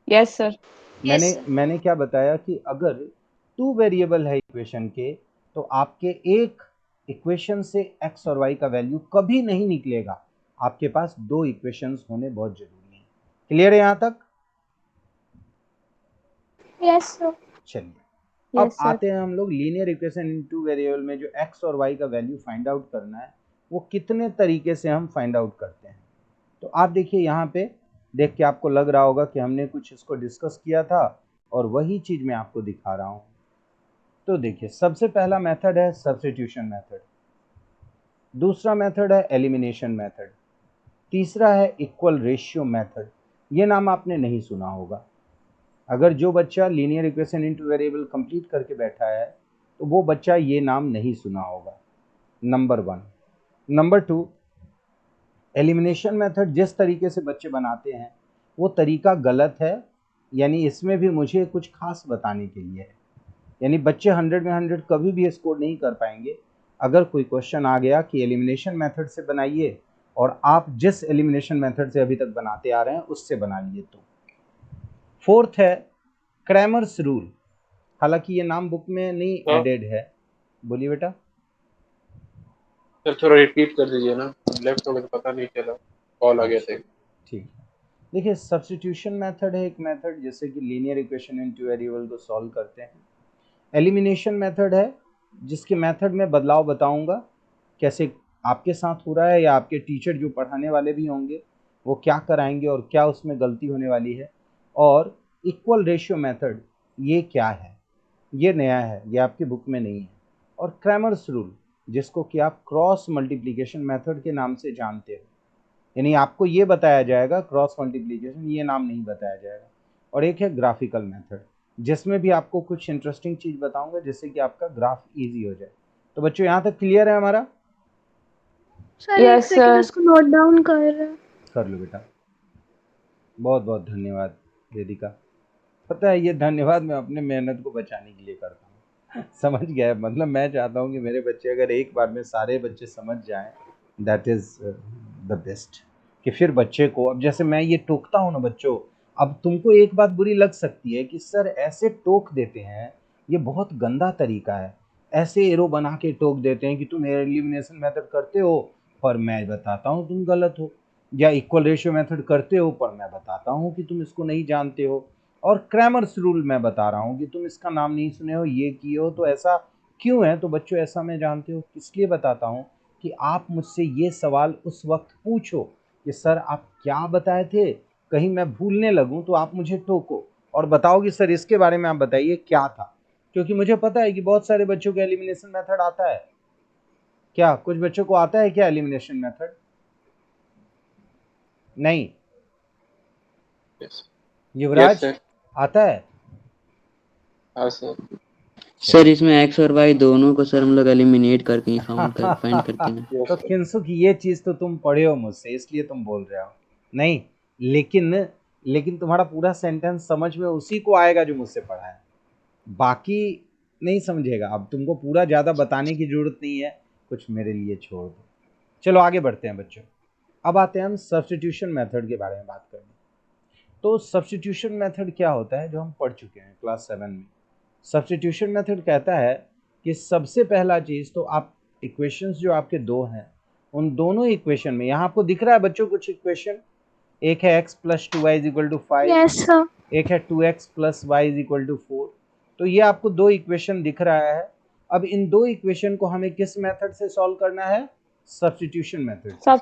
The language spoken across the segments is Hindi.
Yes sir. मैंने मैंने क्या बताया कि अगर टू वेरिएबल है इक्वेशन के, तो आपके एक इक्वेशन से एक्स और वाई का वैल्यू कभी नहीं निकलेगा, आपके पास दो इक्वेशंस होने बहुत जरूरी है। क्लियर है यहाँ तक? Yes sir. चलिए अब आते हैं हम लोग linear equation in two variable में जो एक्स और वाई का वैल्यू फाइंड आउट करना है, वो कितने तरीके से हम फाइंड आउट करते हैं। तो आप देखिए यहाँ पे देख के आपको लग रहा होगा कि हमने कुछ इसको डिस्कस किया था, और वही चीज मैं आपको दिखा रहा हूँ। तो देखिए सबसे पहला मेथड है सब्स्टिट्यूशन मेथड, दूसरा मेथड है एलिमिनेशन मेथड, तीसरा है इक्वल रेशियो मेथड। ये नाम आपने नहीं सुना होगा। अगर जो बच्चा linear equation into variable complete करके बैठा है, तो वो बच्चा ये नाम नहीं सुना होगा, नंबर 1। नंबर 2, एलिमिनेशन मेथड जिस तरीके से बच्चे बनाते हैं वो तरीका गलत है, यानी इसमें भी मुझे कुछ खास बताने के लिए है। यानी बच्चे 100 में 100 कभी भी स्कोर नहीं कर पाएंगे। अगर कोई क्वेश्चन आ गया कि एलिमिनेशन मेथड से बनाइए, और आप जिस एलिमिनेशन मेथड से अभी तक बनाते आ रहे हैं उससे बना लिए तो। फोर्थ है क्रैमर्स रूल, हालांकि ये नाम बुक में नहीं एडेड है। बोलिए बेटा। सर थोड़ा रिपीट कर दीजिए ना, लेफ्ट हो गया तो पता नहीं चला, कॉल आ गया था। ठीक, देखिए सब्स्टिट्यूशन मेथड है एक मेथड जिससे कि लीनियर इक्वेशन इनटू वेरिएबल को सॉल्व करते हैं। एलिमिनेशन मेथड है जिसके मेथड में बदलाव बताऊंगा, कैसे आपके साथ हो रहा है या आपके टीचर जो पढ़ाने वाले भी होंगे वो क्या कराएंगे और क्या उसमें गलती होने वाली है। और इक्वल रेशियो मेथड ये क्या है, ये नया है, ये आपकी बुक में नहीं है। और क्रैमर्स रूल जिसको कि आप क्रॉस मल्टीप्लिकेशन मेथड के नाम से जानते हो, यानी आपको ये बताया जाएगा क्रॉस मल्टीप्लिकेशन, ये नाम नहीं बताया जाएगा। और एक है ग्राफिकल मेथड, जिसमें भी आपको कुछ इंटरेस्टिंग चीज बताऊंगा जिससे कि आपका ग्राफ इजी हो जाए। तो बच्चों यहाँ तक क्लियर है हमारा? सर एक सेकंड इसको नोट डाउन कर रहे हैं। कर लो बेटा, बहुत बहुत धन्यवाद वेदिका। पता है ये धन्यवाद मैं अपने मेहनत को बचाने के लिए करता हूँ। समझ गया है, मतलब मैं चाहता हूँ कि मेरे बच्चे अगर एक बार में सारे बच्चे समझ जाएं, दैट इज द बेस्ट। कि फिर बच्चे को, अब जैसे मैं ये टोकता हूँ ना बच्चों, अब तुमको एक बात बुरी लग सकती है कि सर ऐसे टोक देते हैं, ये बहुत गंदा तरीका है, ऐसे एरो बना के टोक देते हैं कि तुम एलिमिनेशन मेथड करते हो पर मैं बताता हूँ तुम गलत हो, या इक्वल रेशियो मेथड करते हो पर मैं बताता हूँ कि तुम इसको नहीं जानते हो, और क्रैमर्स रूल मैं बता रहा हूँ कि तुम इसका नाम नहीं सुने हो, ये किए हो, तो ऐसा क्यों है। तो बच्चों ऐसा मैं जानते हो इसलिए बताता हूँ कि आप मुझसे ये सवाल उस वक्त पूछो कि सर आप क्या बताए थे, कहीं मैं भूलने लगूं तो आप मुझे टोको और बताओ कि सर इसके बारे में आप बताइए क्या था। क्योंकि मुझे पता है कि बहुत सारे बच्चों को एलिमिनेशन मेथड आता है। क्या कुछ बच्चों को आता है क्या एलिमिनेशन मेथड? नहीं। युवराज आता है? हाँ सर। सर इसमें एक्स और वाई दोनों को सर हम लोग एलिमिनेट करके ही फाइंड करते हैं। तो किंसुक ये चीज तो तुम पढ़े हो मुझसे इसलिए तुम बोल रहे हो। नहीं, लेकिन तुम्हारा पूरा सेंटेंस समझ में उसी को आएगा जो मुझसे पढ़ा है, बाकी नहीं समझेगा। अब तुमको पूरा ज्यादा बताने की जरूरत नहीं है, कुछ मेरे लिए छोड़ दो। चलो आगे बढ़ते हैं बच्चों। अब आते हैं हम सब्स्टिट्यूशन मेथड के बारे में बात करने। तो सब्स्टिट्यूशन मेथड क्या होता है जो हम पढ़ चुके हैं क्लास 7 में। सब्स्टिट्यूशन मेथड कहता है कि सबसे पहला चीज तो आप इक्वेशंस जो आपके दो हैं, उन दोनों इक्वेशन में, यहाँ आपको दिख रहा है बच्चों कुछ इक्वेशन, एक है x plus 2y is equal to 5, yes sir. एक है 2x plus y is equal to 4। तो ये आपको दो इक्वेशन दिख रहा है। अब इन दो इक्वेशन को हमें किस मेथड से सॉल्व करना है? सब्स्टिट्यूशन मेथड से।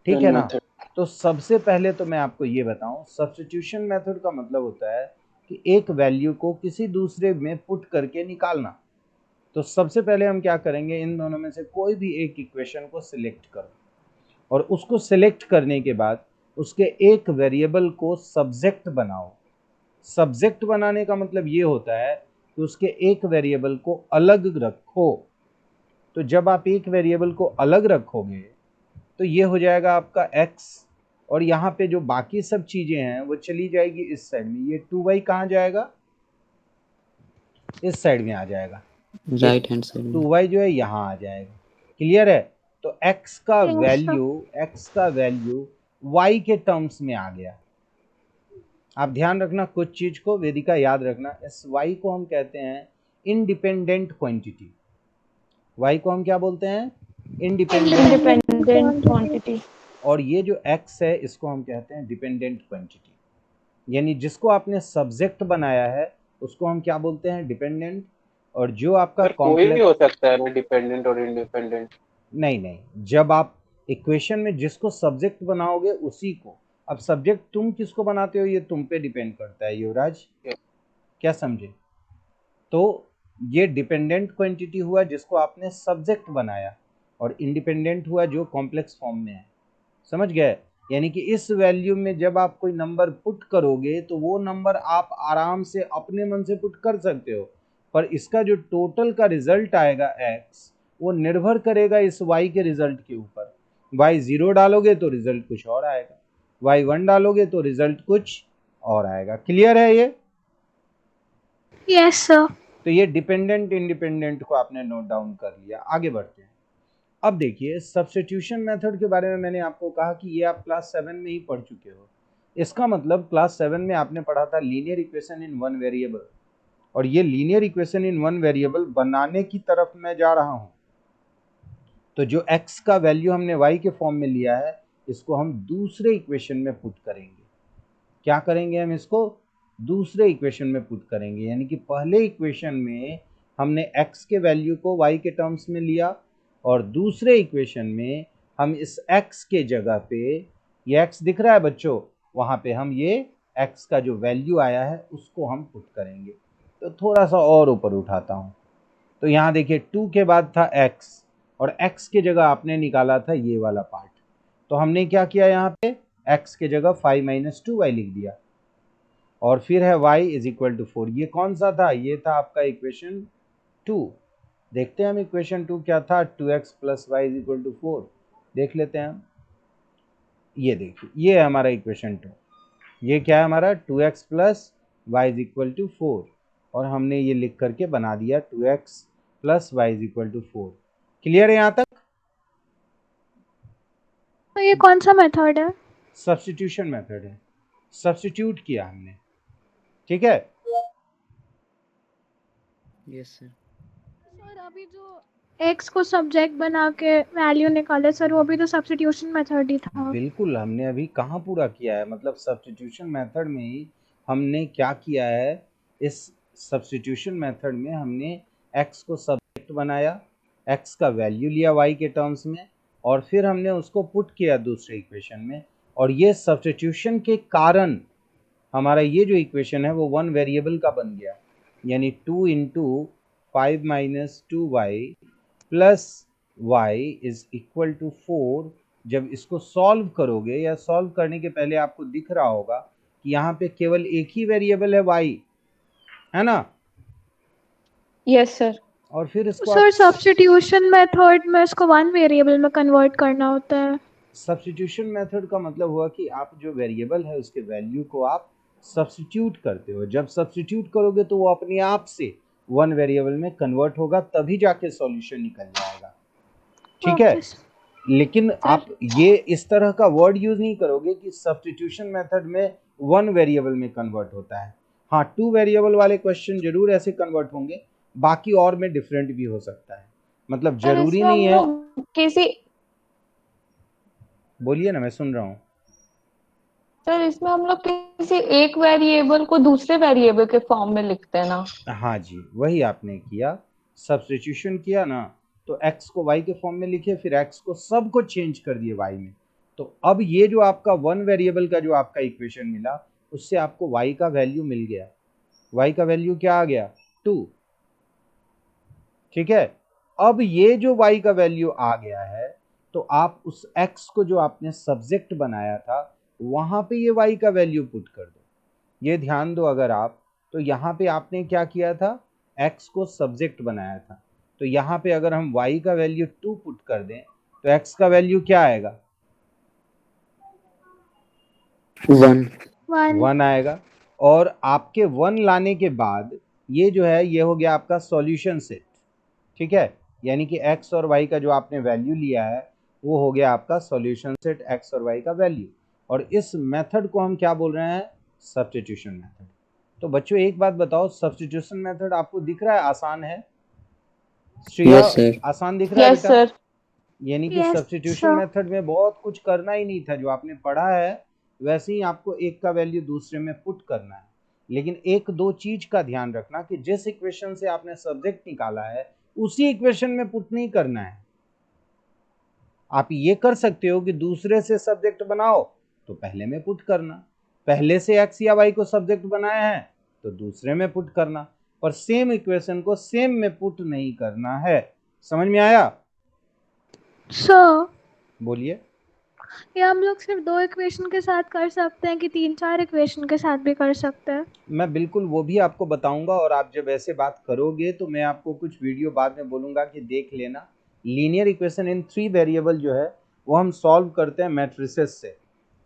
ठीक है ना? तो सबसे पहले तो मैं आपको ये बताऊं, सब्स्टिट्यूशन मेथड का मतलब होता है कि एक वैल्यू को किसी दूसरे में पुट करके निकालना। तो सबसे पहले हम क्या करेंगे, इन दोनों में से कोई भी एक इक्वेशन को सिलेक्ट करो, और उसको सिलेक्ट करने के बाद उसके एक वेरिएबल को सब्जेक्ट बनाओ। सब्जेक्ट बनाने का मतलब ये होता है कि उसके एक वेरिएबल को अलग रखो। तो जब आप एक वेरिएबल को अलग रखोगे तो ये हो जाएगा आपका x, और यहाँ पे जो बाकी सब चीजें हैं वो चली जाएगी इस साइड में। ये 2y कहाँ जाएगा? इस साइड में आ जाएगा, राइट हैंड साइड में। 2y जो है यहाँ आ जाएगा। क्लियर है? तो x का वैल्यू y के टर्म्स में आ गया। आप ध्यान रखना कुछ चीज को, वेदिका याद रखना, इस y को हम कहते हैं इंडिपेंडेंट क्वांटिटी। y को हम क्या बोलते हैं? Independent quantity. और ये जो x है इसको हम कहते हैं डिपेंडेंट क्वांटिटी। यानी जिसको आपने सब्जेक्ट बनाया है उसको हम क्या बोलते हैं? डिपेंडेंट। और जो आपका कोई भी कॉम्प्लेक्स, हो सकता है ना डिपेंडेंट और इंडिपेंडेंट। नहीं, जब आप इक्वेशन में जिसको सब्जेक्ट बनाओगे उसी को। अब सब्जेक्ट तुम किसको बनाते हो ये तुम पे डिपेंड करता है युवराज, क्या समझे? तो ये डिपेंडेंट क्वांटिटी हुआ जिसको आपने सब्जेक्ट बनाया, और इंडिपेंडेंट हुआ जो कॉम्प्लेक्स फॉर्म में है। समझ गए? यानी कि इस वैल्यू में जब आप कोई नंबर पुट करोगे तो वो नंबर आप आराम से अपने मन से पुट कर सकते हो, पर इसका जो टोटल का रिजल्ट आएगा x, वो निर्भर करेगा इस y के रिजल्ट के ऊपर। y 0 डालोगे तो रिजल्ट कुछ और आएगा, y 1 डालोगे तो रिजल्ट कुछ और आएगा। क्लियर है ये? Yes sir. तो ये डिपेंडेंट इंडिपेंडेंट को आपने नोट डाउन कर लिया। आगे बढ़ते हैं। अब देखिए सब्स्टिट्यूशन मेथड के बारे में मैंने आपको कहा कि ये आप क्लास 7 में ही पढ़ चुके हो। इसका मतलब क्लास 7 में आपने पढ़ा था linear equation in one variable, और ये linear equation in one variable बनाने की तरफ मैं जा रहा हूं। तो जो x का वैल्यू हमने y के फॉर्म में लिया है इसको हम दूसरे इक्वेशन में पुट करेंगे। क्या करेंगे? हम इसको दूसरे इक्वेशन में पुट करेंगे। यानी कि पहले इक्वेशन में हमने x के वैल्यू को y के टर्म्स में लिया, और दूसरे इक्वेशन में हम इस x के जगह पे, ये x दिख रहा है बच्चों, वहां पे हम ये x का जो वैल्यू आया है उसको हम पुट करेंगे। तो थोड़ा सा और ऊपर उठाता हूं। तो यहाँ देखिए 2 के बाद था x, और x के जगह आपने निकाला था ये वाला पार्ट। तो हमने क्या किया? यहाँ पे x के जगह 5 - 2y लिख दिया, और फिर है y = 4। ये कौन सा था? ये था आपका इक्वेशन 2। देखते हैं हम इक्वेशन 2 क्या था। 2x + y = 4 देख लेते हैं हम। ये देखिए ये है हमारा इक्वेशन 2। ये क्या है हमारा? 2x + y = 4, और हमने ये लिख करके बना दिया 2x + y = 4। क्लियर है यहाँ तक? तो ये कौन सा मेथड है? सब्स्टिट्यूशन मेथड है, सब्स्टिट्यूट किया हमने। ठीक है? Yes sir. सर अभी जो x को सब्जेक्ट बना के वैल्यू निकाले सर, वो भी तो सब्स्टिट्यूशन मेथड ही था। बिल्कुल, हमने अभी कहाँ पूरा किया है। मतलब सब्स्टिट्यूशन मेथड में ही हमने क्या किया है, इस सब्स्टिट्यूशन मेथड में हमने x को सब्जेक्ट बनाया, x का वैल्यू लिया y के टर्म्स में, और फिर हमने उसको पुट किया दूसरे इक्वेशन में, और ये सब्स्टिट्यूशन के कारण हमारा ये जो इक्वेशन है वो वन वेरिएबल का बन गया। यानी 2 × 5 - 2y + y = 4। जब इसको सॉल्व करोगे, या सॉल्व करने के पहले आपको दिख रहा होगा कि यहाँ पे केवल एक ही वेरिएबल है y, है ना? Yes sir. और फिर इसको सर आप सब्स्टिट्यूशन मेथड में इसको वन वेरिएबल में कन्वर्ट करना होता है। सब्स्टिट्यूशन मेथड का मतलब हुआ कि आप जो वेरिएबल है उसके वैल्यू को आप सब्स्टिट्यूट करते हो। जब सब्स्टिट्यूट करोगे तो वो अपने आप से वन वेरिएबल में कन्वर्ट होगा, तभी जाके सॉल्यूशन निकल जाएगा। ठीक है? लेकिन आप ये इस तरह का वर्ड यूज नहीं करोगे कि सब्स्टिट्यूशन मेथड में वन वेरिएबल में कन्वर्ट होता है। हाँ, 2 वेरिएबल वाले क्वेश्चन जरूर ऐसे कन्वर्ट होंगे, बाकी और में डिफरेंट भी हो सकता है। मतलब जरूरी नहीं है। किसी बोलिए ना, मैं सुन रहा हूँ। सर इसमें हम लोग किसी एक वेरिएबल को दूसरे वेरिएबल के फॉर्म में लिखते हैं ना? हाँ जी, वही आपने किया, सब्स्टिट्यूशन किया ना, तो x को y के फॉर्म में लिखे, फिर x को सब को चेंज कर दिए y में। तो अब ये जो आपका वन वेरिएबल का जो आपका इक्वेशन मिला, उससे आपको y का वैल्यू मिल गया। y का वैल्यू क्या आ गया? 2। ठीक है? अब ये जो y का वैल्यू आ गया है, तो आप उस x को जो आपने सब्जेक्ट बनाया था वहां पे ये y का वैल्यू पुट कर दो। ये ध्यान दो अगर आप, तो यहाँ पे आपने क्या किया था? x को सब्जेक्ट बनाया था। तो यहाँ पे अगर हम y का वैल्यू 2 पुट कर दें तो x का वैल्यू क्या आएगा? 1 आएगा। और आपके 1 लाने के बाद ये जो है ये हो गया आपका सॉल्यूशन सेट। ठीक है? यानी कि x और y का जो आपने वैल्यू लिया है वो हो गया आपका सॉल्यूशन सेट, x और y का वैल्यू। और इस मेथड को हम क्या बोल रहे हैं? Substitution method. तो बच्चों एक बात बताओ, सब्स्टिट्यूशन मेथड आपको दिख रहा है आसान है? Shreya, yes sir. आसान दिख रहा है यस बेटा? सर। यानी कि यस सब्स्टिट्यूशन सर। मेथड में बहुत कुछ करना ही नहीं था, जो आपने पढ़ा है वैसे ही आपको एक का वैल्यू दूसरे में पुट करना है। लेकिन एक दो चीज का ध्यान रखना कि जिस इक्वेशन से आपने सब्जेक्ट निकाला है उसी इक्वेशन में पुट नहीं करना है। आप ये कर सकते हो कि दूसरे से सब्जेक्ट बनाओ तो पहले में पुट करना, पहले से एक्स या वाई को सब्जेक्ट बनाया है तो दूसरे में पुट करना, पर सेम इक्वेशन को सेम में पुट नहीं करना है। समझ में आया? सर बोलिए। ये हम लोग सिर्फ 2 इक्वेशन के साथ कर सकते हैं कि 3-4 इक्वेशन के साथ भी कर सकते हैं? मैं बिल्कुल वो भी आपको बताऊंगा, और आप जब ऐसे बात करोगे तो मैं आपको कुछ वीडियो बाद में बोलूंगा कि देख लेना। लीनियर इक्वेशन इन 3 वेरिएबल जो है वो हम सॉल्व करते हैं मैट्रिसेस से।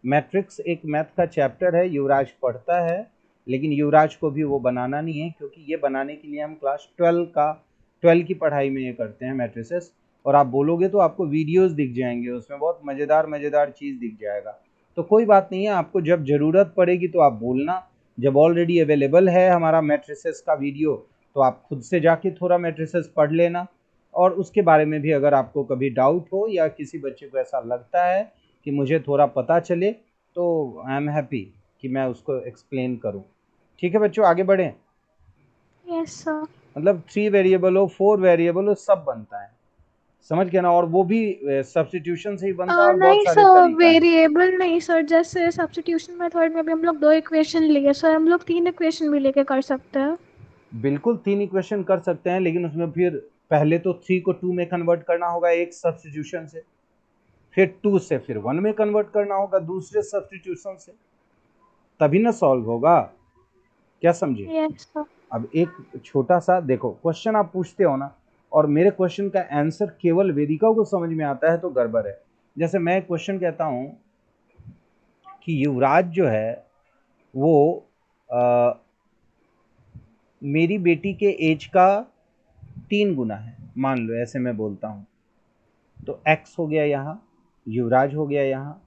मैट्रिक्स एक मैथ का चैप्टर है, युवराज पढ़ता है, लेकिन युवराज को भी वो बनाना नहीं है, क्योंकि ये बनाने के लिए हम क्लास 12 की पढ़ाई में ये करते हैं मैट्रिसेस। और आप बोलोगे तो आपको वीडियोस दिख जाएंगे, उसमें बहुत मज़ेदार चीज़ दिख जाएगा। तो कोई बात नहीं है, आपको जब ज़रूरत पड़ेगी तो आप बोलना। जब ऑलरेडी अवेलेबल है हमारा मैट्रिसेस का वीडियो तो आप खुद से जाके थोड़ा मैट्रिसेस पढ़ लेना, और उसके बारे में भी अगर आपको कभी डाउट हो या किसी बच्चे को ऐसा लगता है कि मुझे थोड़ा पता चले तो आई एम हैप्पी कि मैं उसको एक्सप्लेन करूं। ठीक है बच्चों, आगे बढ़ें। Yes sir. मतलब 3 वेरिएबल हो 4 वेरिएबल हो सब बनता है, समझ गए ना? और वो भी सब्स्टिट्यूशन से ही बनता है, और बहुत नहीं सारे सर, तरीका है। वेरिएबल नहीं सर, जैसे सब्स्टिट्यूशन मेथड में भी हम लोग 2 इक्वेशन लिए सर, हम लोग 3 इक्वेशन भी लेके कर सकते हैं? बिल्कुल 3 इक्वेशन कर सकते हैं, लेकिन उसमें फिर पहले तो 3 को 2 में कन्वर्ट करना होगा एक सब्स्टिट्यूशन से, फिर 2 से फिर 1 में कन्वर्ट करना होगा दूसरे सब्स्टिट्यूशन से, तभी ना सॉल्व होगा। क्या समझे? Yes sir. अब एक छोटा सा देखो, क्वेश्चन आप पूछते हो ना, और मेरे क्वेश्चन का आंसर केवल वेदिका को समझ में आता है तो गड़बड़ है। जैसे मैं क्वेश्चन कहता हूं कि युवराज जो है वो मेरी बेटी के एज का 3 गुना है, मान लो ऐसे मैं बोलता हूं, तो x हो गया यहाँ, युवराज हो गया यहाँ,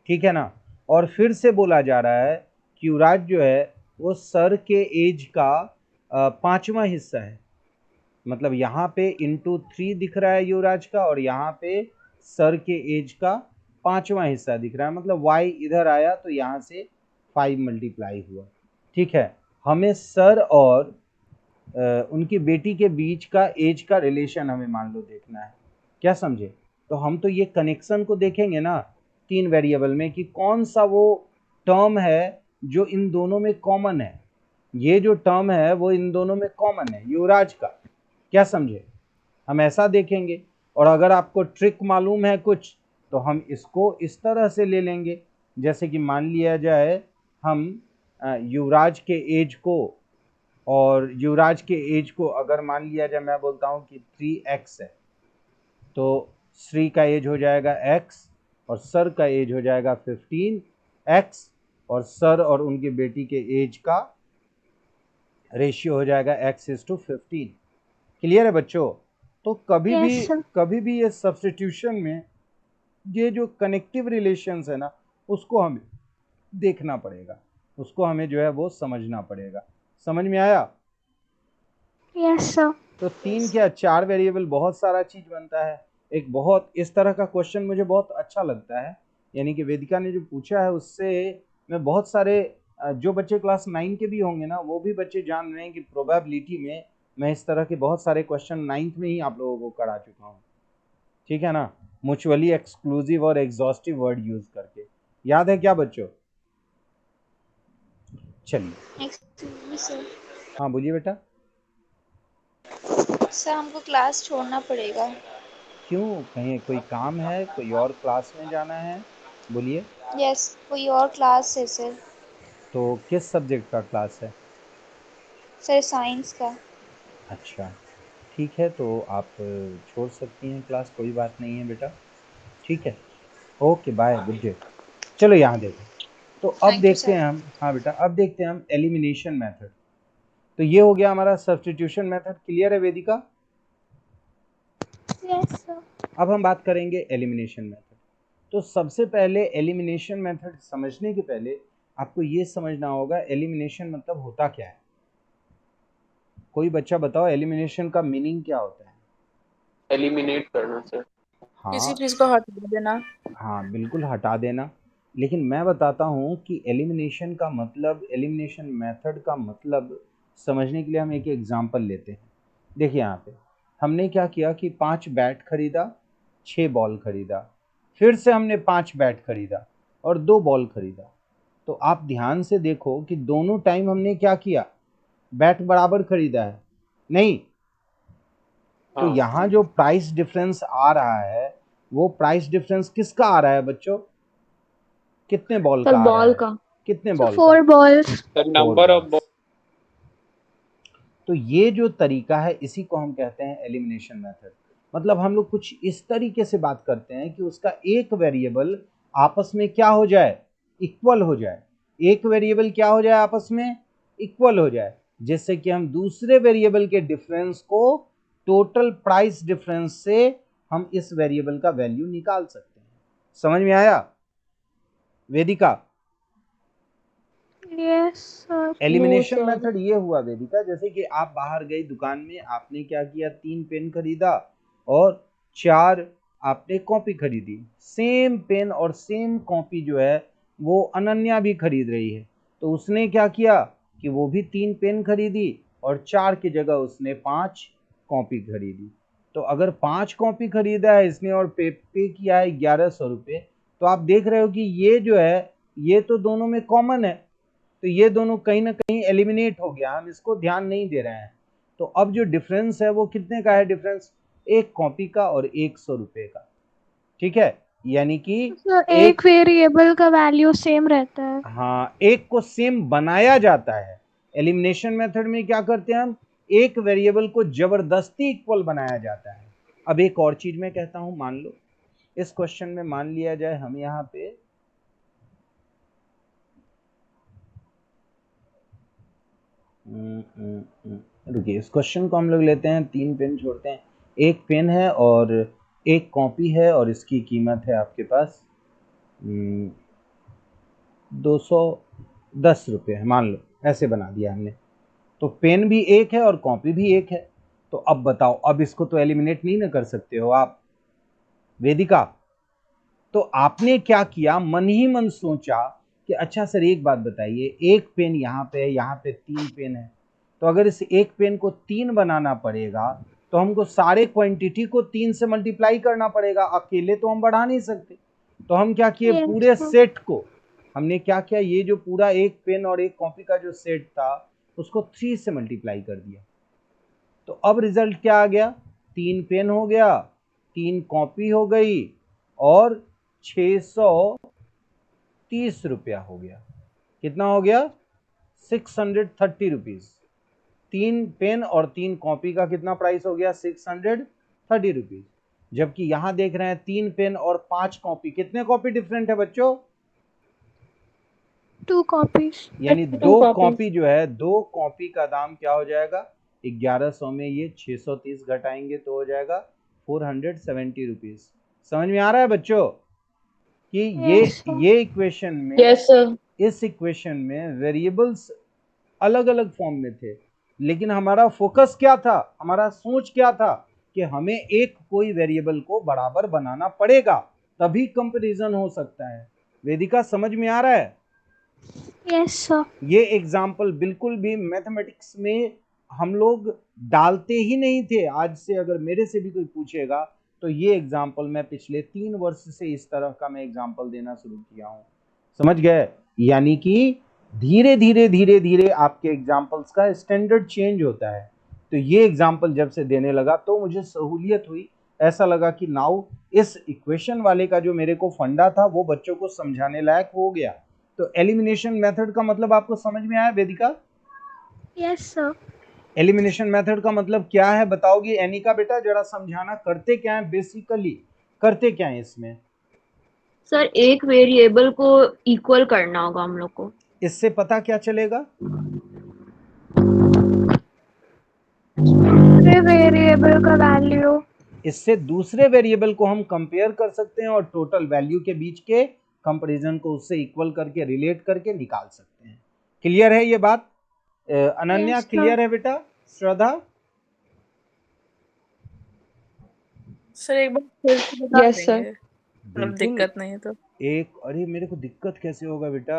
ठीक है ना? और फिर से बोला जा रहा है कि युवराज जो है वो सर के एज का 5वां हिस्सा है। मतलब यहाँ पे इंटू 3 दिख रहा है युवराज का, और यहाँ पे सर के एज का 5वां हिस्सा दिख रहा है, मतलब y इधर आया तो यहाँ से 5 मल्टीप्लाई हुआ। ठीक है, हमें सर और उनकी बेटी के बीच का एज का रिलेशन हमें मान लो देखना है। क्या समझे? तो हम तो ये कनेक्शन को देखेंगे ना 3 वेरिएबल में कि कौन सा वो टर्म है जो इन दोनों में कॉमन है। ये जो टर्म है वो इन दोनों में कॉमन है युवराज का। क्या समझे? हम ऐसा देखेंगे, और अगर आपको ट्रिक मालूम है कुछ तो हम इसको इस तरह से ले लेंगे, जैसे कि मान लिया जाए हम युवराज के एज को, और युवराज के एज को अगर मान लिया जाए, मैं बोलता हूँ कि 3x है, तो श्री का एज हो जाएगा x और सर का एज हो जाएगा 15x, और सर और उनकी बेटी के एज का रेशियो हो जाएगा x:15। क्लियर है बच्चों? तो यस सर। कभी भी ये सब्स्टिट्यूशन में ये जो कनेक्टिव रिलेशंस है ना उसको हमें देखना पड़ेगा, उसको हमें जो है वो समझना पड़ेगा। समझ में आया? Yes sir. तो 3 क्या 4 वेरिएबल बहुत सारा चीज बनता है। एक बहुत इस तरह का क्वेश्चन मुझे बहुत अच्छा लगता है, यानी कि वेदिका ने जो पूछा है उससे मैं बहुत सारे जो बच्चे क्लास 9 के भी होंगे ना वो भी बच्चे जान रहे हैं कि प्रोबेबिलिटी में मैं इस तरह के बहुत सारे क्वेश्चन 9th में ही आप लोगों को करा चुका हूँ। ठीक है ना? म्यूचुअली एक्सक्लूसिव और एग्जॉस्टिव वर्ड यूज करके। याद है क्या बच्चों? चलिए। Excuse me sir. हाँ बोलिए बेटा। सर हमको क्लास छोड़ना पड़ेगा। क्यों? कहीं कोई काम है, कोई और क्लास में जाना है? बोलिए। यस, कोई और क्लास है सर। तो किस सब्जेक्ट का क्लास है? सर साइंस का। अच्छा, ठीक है, तो आप छोड़ सकती हैं क्लास, कोई बात नहीं है बेटा। ठीक है, ओके बाय, गुड डे। चलो यहाँ देखो, तो अब थैंक यू देखते सर। हैं हम, हाँ बेटा अब देखते हैं हम एलिमिनेशन मेथड। तो ये हो गया हमारा सब्स्टिट्यूशन मेथड। क्लियर है वेदिका? Yes sir. अब हम बात करेंगे एलिमिनेशन मेथड। तो सबसे पहले एलिमिनेशन मेथड समझने के पहले आपको ये समझना होगा एलिमिनेशन मतलब होता क्या है। कोई बच्चा बताओ एलिमिनेशन का मीनिंग क्या होता है। एलिमिनेट करना सर। किसी हाँ चीज को हटा देना। हाँ बिल्कुल हटा देना। लेकिन मैं बताता हूँ कि एलिमिनेशन का मतलब, एलिमिनेशन मेथड का मतलब समझने के लिए हम एक एग्जांपल लेते हैं। देखिए यहाँ पे हमने क्या किया कि 5 बैट खरीदा, 6 बॉल खरीदा, फिर से हमने 5 बैट खरीदा और 2 बॉल खरीदा। तो आप ध्यान से देखो कि दोनों टाइम हमने क्या किया, बैट बराबर खरीदा है नहीं। तो हाँ यहाँ जो प्राइस डिफरेंस आ रहा है वो प्राइस डिफरेंस किसका आ रहा है बच्चों, कितने बॉल सर का आ रहा बॉल है, का। कितने सर बॉल का, 4 balls। Sir 4 number of balls. तो ये जो तरीका है इसी को हम कहते हैं एलिमिनेशन मेथड। मतलब हम लोग कुछ इस तरीके से बात करते हैं कि उसका एक वेरिएबल आपस में क्या हो जाए, इक्वल हो जाए। एक वेरिएबल क्या हो जाए, आपस में इक्वल हो जाए, जिससे कि हम दूसरे वेरिएबल के डिफरेंस को टोटल प्राइस डिफरेंस से हम इस वेरिएबल का वैल्यू निकाल सकते हैं। समझ में आया Vedika? Yes sir. Elimination sir. Method ये हुआ वेदिका, जैसे कि आप बाहर गई दुकान में, आपने क्या किया, 3 पेन खरीदा और 4 आपने कॉपी खरीदी। सेम पेन और सेम कॉपी जो है वो अनन्या भी खरीद रही है। तो उसने क्या किया कि वो भी 3 पेन खरीदी और 4 की जगह उसने 5 कॉपी खरीदी। तो अगर 5 कॉपी खरीदा है इसने और पे किया है 1100 रुपये, तो आप देख रहे हो कि ये जो है ये तो दोनों में कॉमन है, तो ये दोनों कहीं ना कहीं एलिमिनेट हो गया, हम इसको ध्यान नहीं दे रहे हैं। तो अब जो डिफरेंस है वो कितने का है, डिफरेंस एक कॉपी का और 100 रुपये का। ठीक है, यानी कि सर एक वेरिएबल का वैल्यू सेम रहता है। हाँ, एक को सेम बनाया जाता है। एलिमिनेशन मेथड में क्या करते हैं हम, एक वेरिएबल को जबरदस्ती इक्वल बनाया जाता है। अब एक और चीज मैं कहता हूं, मान लो इस क्वेश्चन में मान लिया जाए हम यहाँ पे रुकिए, इस क्वेश्चन को हम लोग लेते हैं, 3 पेन छोड़ते हैं, एक पेन है और एक कॉपी है और इसकी कीमत है आपके पास 210 रुपये, मान लो ऐसे बना दिया हमने। तो पेन भी एक है और कॉपी भी एक है। तो अब बताओ, अब इसको तो एलिमिनेट नहीं ना कर सकते हो आप वेदिका। तो आपने क्या किया, मन ही मन सोचा कि अच्छा सर एक बात बताइए, एक पेन यहाँ पे है, यहाँ पे 3 पेन है, तो अगर इस एक पेन को 3 बनाना पड़ेगा तो हमको सारे क्वांटिटी को 3 से मल्टीप्लाई करना पड़ेगा, अकेले तो हम बढ़ा नहीं सकते। तो हम क्या किए, Yes, पूरे sir. सेट को हमने क्या किया, ये जो पूरा एक पेन और एक कॉपी का जो सेट था उसको 3 से मल्टीप्लाई कर दिया। तो अब रिजल्ट क्या आ गया, 3 पेन हो गया, 3 कॉपी हो गई और 630 रुपया हो गया। कितना हो गया, 630 रुपीज। 3 पेन और 3 कॉपी का कितना प्राइस हो गया, 630 रुपीज। जबकि यहां देख रहे हैं 3 पेन और 5 कॉपी, कितने कॉपी डिफरेंट है बच्चों, 2 copies। यानी 2 2 copies। कॉपी जो है, 2 कॉपी का दाम क्या हो जाएगा, 1100 में ये 630 घटाएंगे तो हो जाएगा 470 रुपीज। समझ में आ रहा है बच्चों कि Yes, sir. ये इक्वेशन में, यस सर। इस इक्वेशन में वेरिएबल्स अलग अलग फॉर्म में थे, लेकिन हमारा फोकस क्या था, हमारा सोच क्या था कि हमें एक कोई वेरिएबल को बराबर बनाना पड़ेगा, तभी कंपैरिजन हो सकता है। वेदिका समझ में आ रहा है? Yes, sir. ये एग्जाम्पल बिल्कुल भी मैथमेटिक्स में हम लोग डालते ही नहीं थे। आज से अगर मेरे से भी कोई पूछेगा तो ये एग्जाम्पल मैं पिछले 3 वर्ष से इस तरह का मैं एग्जाम्पल देना शुरू किया हूँ। समझ गए? यानी कि धीरे धीरे धीरे धीरे आपके एग्जाम्पल्स का स्टैंडर्ड चेंज होता है। तो ये एग्जाम्पल जब से देने लगा तो मुझे सहूलियत हुई, ऐसा लगा कि नाउ इस इक्वेशन वाले का जो मेरे को फंडा था वो बच्चों को समझाने लायक हो गया। तो एलिमिनेशन मेथड का मतलब आपको समझ में आया वेदिका? Yes, sir. एलिमिनेशन मेथड का मतलब क्या है बताओगी एनिका बेटा, जरा समझाना, करते क्या है, बेसिकली करते क्या है इसमें? सर एक वेरिएबल को इक्वल करना होगा हम लोग को। इससे पता क्या चलेगा? दूसरे वेरिएबल का वैल्यू। इससे दूसरे वेरिएबल को हम कंपेयर कर सकते हैं और टोटल वैल्यू के बीच के कंपैरिजन को उससे इक्वल करके रिलेट करके निकाल सकते हैं। क्लियर है ये बात? Ananya Yes, sir. क्लियर है बेटा? श्रद्धा? सर एक बार फिर से बता यस सर। देंगे, मतलब बिल्कुल। दिक्कत नहीं है तो। अरे मेरे को दिक्कत कैसे होगा बेटा,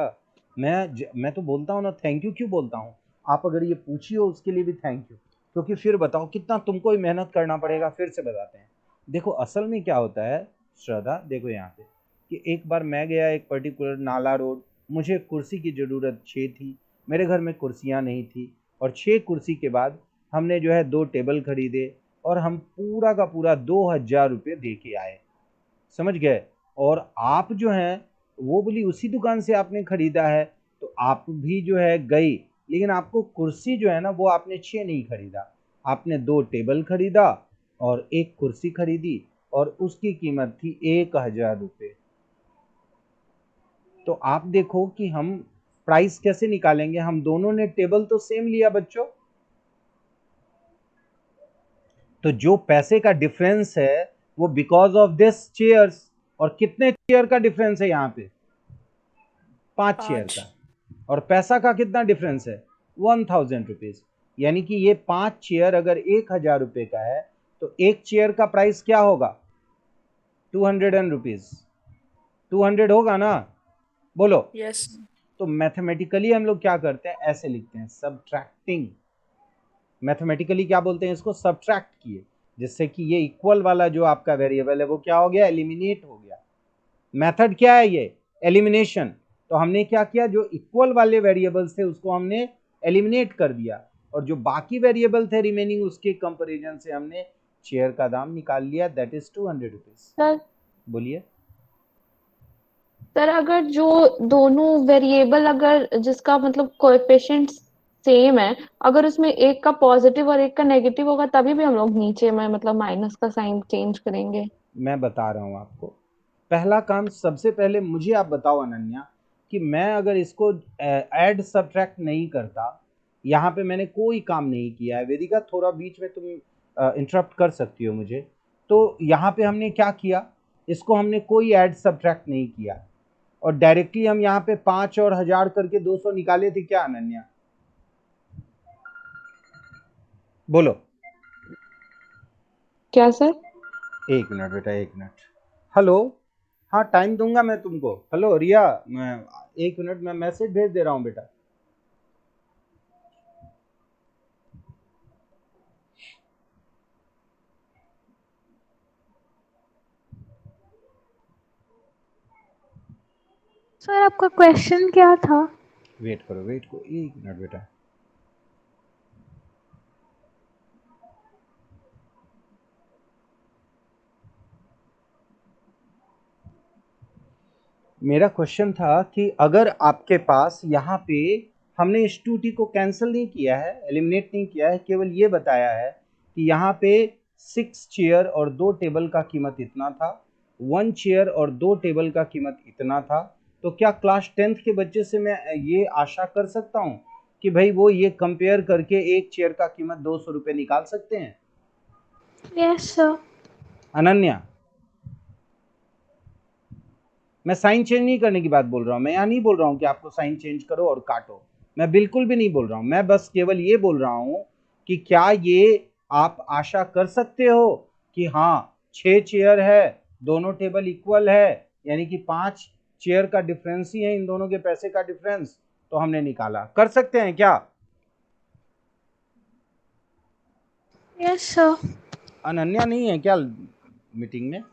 मैं तो बोलता हूँ ना, थैंक यू क्यों बोलता हूँ। आप अगर ये पूछिए उसके लिए भी थैंक यू, क्योंकि फिर बताओ कितना तुमको ही मेहनत करना पड़ेगा। फिर से बताते हैं। देखो असल में क्या होता है श्रद्धा, देखो यहाँ पे कि एक बार मैं गया एक पर्टिकुलर नाला रोड, मुझे कुर्सी की ज़रूरत 6 थी, मेरे घर में कुर्सियाँ नहीं थी, और 6 कुर्सी के बाद हमने जो है 2 टेबल खरीदे और हम पूरा का पूरा 2000 रुपये दे के आए, समझ गए। और आप जो हैं वो बोली उसी दुकान से आपने खरीदा है, तो आप भी जो है गई, लेकिन आपको कुर्सी जो है ना वो आपने 6 नहीं खरीदा, आपने 2 टेबल खरीदा और 1 कुर्सी खरीदी, और उसकी कीमत थी 1000 रुपये। तो आप देखो कि हम प्राइस कैसे निकालेंगे, हम दोनों ने टेबल तो सेम लिया बच्चों, तो जो पैसे का डिफरेंस है वो बिकॉज ऑफ दिस चेयर्स। और कितने चेयर का डिफरेंस है यहाँ पे? 5 चेयर का। और पैसा का कितना डिफरेंस है? 1000 रुपीज। यानी कि ये 5 चेयर अगर 1000 रुपये का है तो एक चेयर का प्राइस क्या होगा? 200 रुपीज। 200 होगा ना, बोलो। यस। तो मैथमेटिकली हम लोग क्या करते हैं, ऐसे लिखते हैं सब्ट्रैक्टिंग। मैथमेटिकली क्या बोलते हैं इसको? सब्ट्रैक्ट किए, जिससे कि ये इक्वल वाला जो आपका वेरिएबल है वो क्या हो गया? एलिमिनेट हो गया। मेथड क्या है ये? एलिमिनेशन। तो हमने क्या किया, जो इक्वल वाले वेरिएबल्स थे उसको हमने एलिमिनेट कर दिया, और जो बाकी वेरिएबल थे रिमेनिंग उसके कंपैरिजन से हमने चेयर का दाम निकाल लिया, दैट इज 200 रुपीज। सर बोलिए। सर अगर जो दोनों वेरिएबल अगर जिसका मतलब कोएफिशिएंट सेम है, अगर उसमें एक का पॉजिटिव और एक का नेगेटिव होगा तभी भी हम लोग नीचे में मतलब माइनस का साइन चेंज करेंगे। मैं बता रहा हूँ आपको, पहला काम सबसे पहले मुझे आप बताओ अनन्या, कि मैं अगर इसको ऐड सब्ट्रैक्ट नहीं करता, यहाँ पे मैंने कोई काम नहीं किया है। वेदिका थोड़ा बीच में तुम इंटरप्ट कर सकती हो मुझे। तो यहाँ पे हमने क्या किया, इसको हमने कोई ऐड सब्ट्रैक्ट नहीं किया, और डायरेक्टली हम यहाँ पे 5 और 1000 करके 200 निकाले थे क्या अनन्या? बोलो। क्या सर? 1 मिनट बेटा, 1 मिनट। हेलो, हाँ टाइम दूंगा मैं तुमको। हेलो रिया, मैं 1 मिनट में मैसेज भेज दे रहा हूँ बेटा। सर आपका क्वेश्चन क्या था? वेट करो 1 मिनट बेटा। मेरा क्वेश्चन था कि अगर आपके पास यहाँ पे हमने इस 2t को कैंसिल नहीं किया है, एलिमिनेट नहीं किया है, केवल ये बताया है कि यहाँ पे 6 चेयर और 2 टेबल का कीमत इतना था, 1 चेयर और 2 टेबल का कीमत इतना था, तो क्या क्लास 10th के बच्चे से मैं ये आशा कर सकता हूँ कि भाई वो ये कंपेयर करके एक चेयर का कीमत 200 रुपये निकाल सकते हैं? Yes sir. अनन्या, मैं साइन चेंज नहीं करने की बात बोल रहा हूँ, मैं यहाँ नहीं बोल रहा हूँ कि आपको साइन चेंज करो और काटो, मैं बिल्कुल भी नहीं बोल रहा हूँ। मैं बस केवल ये बोल रहा हूँ कि क्या ये आप आशा कर सकते हो कि हाँ 6 चेयर है, दोनों टेबल इक्वल है, यानी कि 5 चेयर का डिफरेंस ही है इन दोनों के पैसे का डिफरेंस, तो हमने निकाला। कर सकते हैं क्या? Yes sir. अनन्या नहीं है क्या मीटिंग में?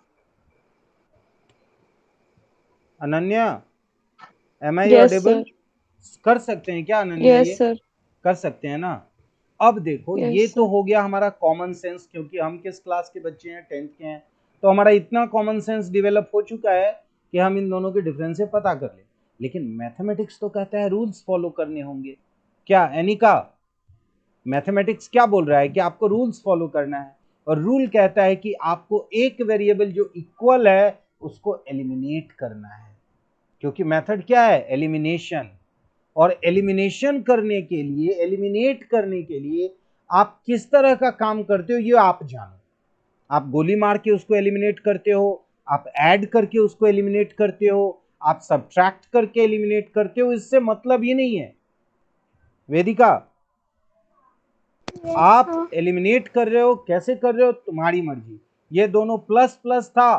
अनन्या, एम आई यस ऑडिबल? सर। कर सकते हैं क्या अनन्या? यस ये सर। कर सकते हैं ना? अब देखो Yes, ये तो sir. हो गया हमारा कॉमन सेंस, क्योंकि हम किस क्लास के बच्चे हैं? 10th के हैं। तो हमारा इतना कॉमन सेंस डेवलप हो चुका है कि हम इन दोनों के डिफरेंस से पता कर ले। लेकिन मैथमेटिक्स तो कहता है रूल्स फॉलो करने होंगे। क्या एनिका, मैथमेटिक्स क्या बोल रहा है कि आपको रूल्स फॉलो करना है, और रूल कहता है कि आपको एक वेरिएबल जो इक्वल है उसको एलिमिनेट करना है, क्योंकि मेथड क्या है? एलिमिनेशन। और एलिमिनेशन करने के लिए, एलिमिनेट करने के लिए आप किस तरह का काम करते हो ये आप जानो। आप गोली मार के उसको एलिमिनेट करते हो, आप ऐड करके उसको एलिमिनेट करते हो, आप सब्ट्रैक्ट करके एलिमिनेट करते हो, इससे मतलब ही नहीं है। वेदिका, आप एलिमिनेट कर रहे हो, कैसे कर रहे हो तुम्हारी मर्जी। ये दोनों प्लस प्लस था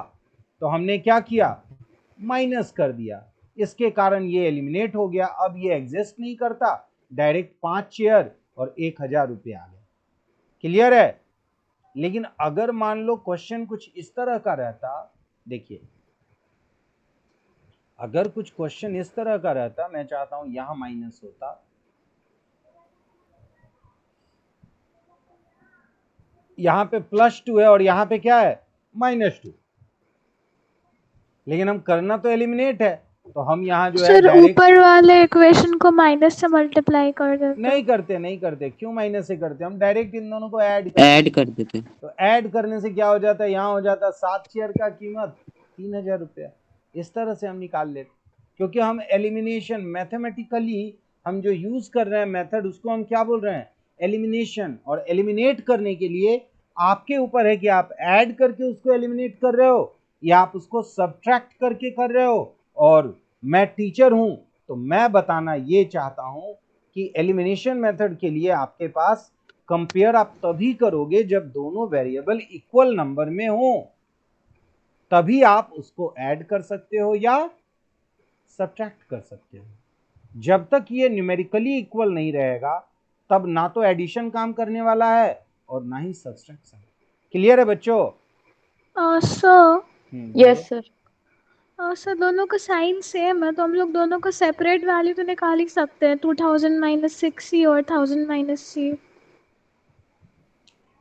तो हमने क्या किया, माइनस कर दिया, इसके कारण ये एलिमिनेट हो गया। अब ये एग्जिस्ट नहीं करता, डायरेक्ट 5 चेयर और 1000 रुपये आ गए। क्लियर है। लेकिन अगर मान लो क्वेश्चन कुछ इस तरह का रहता, देखिए अगर कुछ क्वेश्चन इस तरह का रहता, मैं चाहता हूं यहां माइनस होता, यहां पे +2 है और यहां पे क्या है, -2, लेकिन हम करना तो एलिमिनेट है, तो हम यहाँ जो है सर डायरेक्ट ऊपर वाले इक्वेशन को माइनस से मल्टीप्लाई कर देते। नहीं करते। क्यों माइनस से करते, हम डायरेक्ट इन दोनों को ऐड कर देते। तो ऐड करने से क्या हो जाता है, यहाँ हो जाता 7 चेयर का कीमत 3000 रुपया। इस तरह से हम निकाल लेते, क्योंकि हम एलिमिनेशन मैथमेटिकली हम जो यूज कर रहे हैं मेथड, उसको हम क्या बोल रहे हैं, एलिमिनेशन। और एलिमिनेट करने के लिए आपके ऊपर है कि आप ऐड करके उसको एलिमिनेट कर रहे हो या आप उसको सब्ट्रैक्ट करके कर रहे हो। और मैं टीचर हूं तो मैं बताना ये चाहता हूं कि एलिमिनेशन मेथड के लिए आपके पास कंपेयर आप तभी करोगे जब दोनों वेरिएबल इक्वल नंबर में हो, तभी आप उसको ऐड कर सकते हो या सब्ट्रैक्ट कर सकते हो। जब तक ये न्यूमेरिकली इक्वल नहीं रहेगा तब ना तो एडिशन काम करने वाला है और ना ही सब्ट्रैक्शन। क्लियर है बच्चों? Sir yes sir. सर दोनों का साइन सेम है तो हम लोग दोनों का सेपरेट वैल्यू तो निकाल ही सकते हैं, 2000 - 6c और 1000 - c।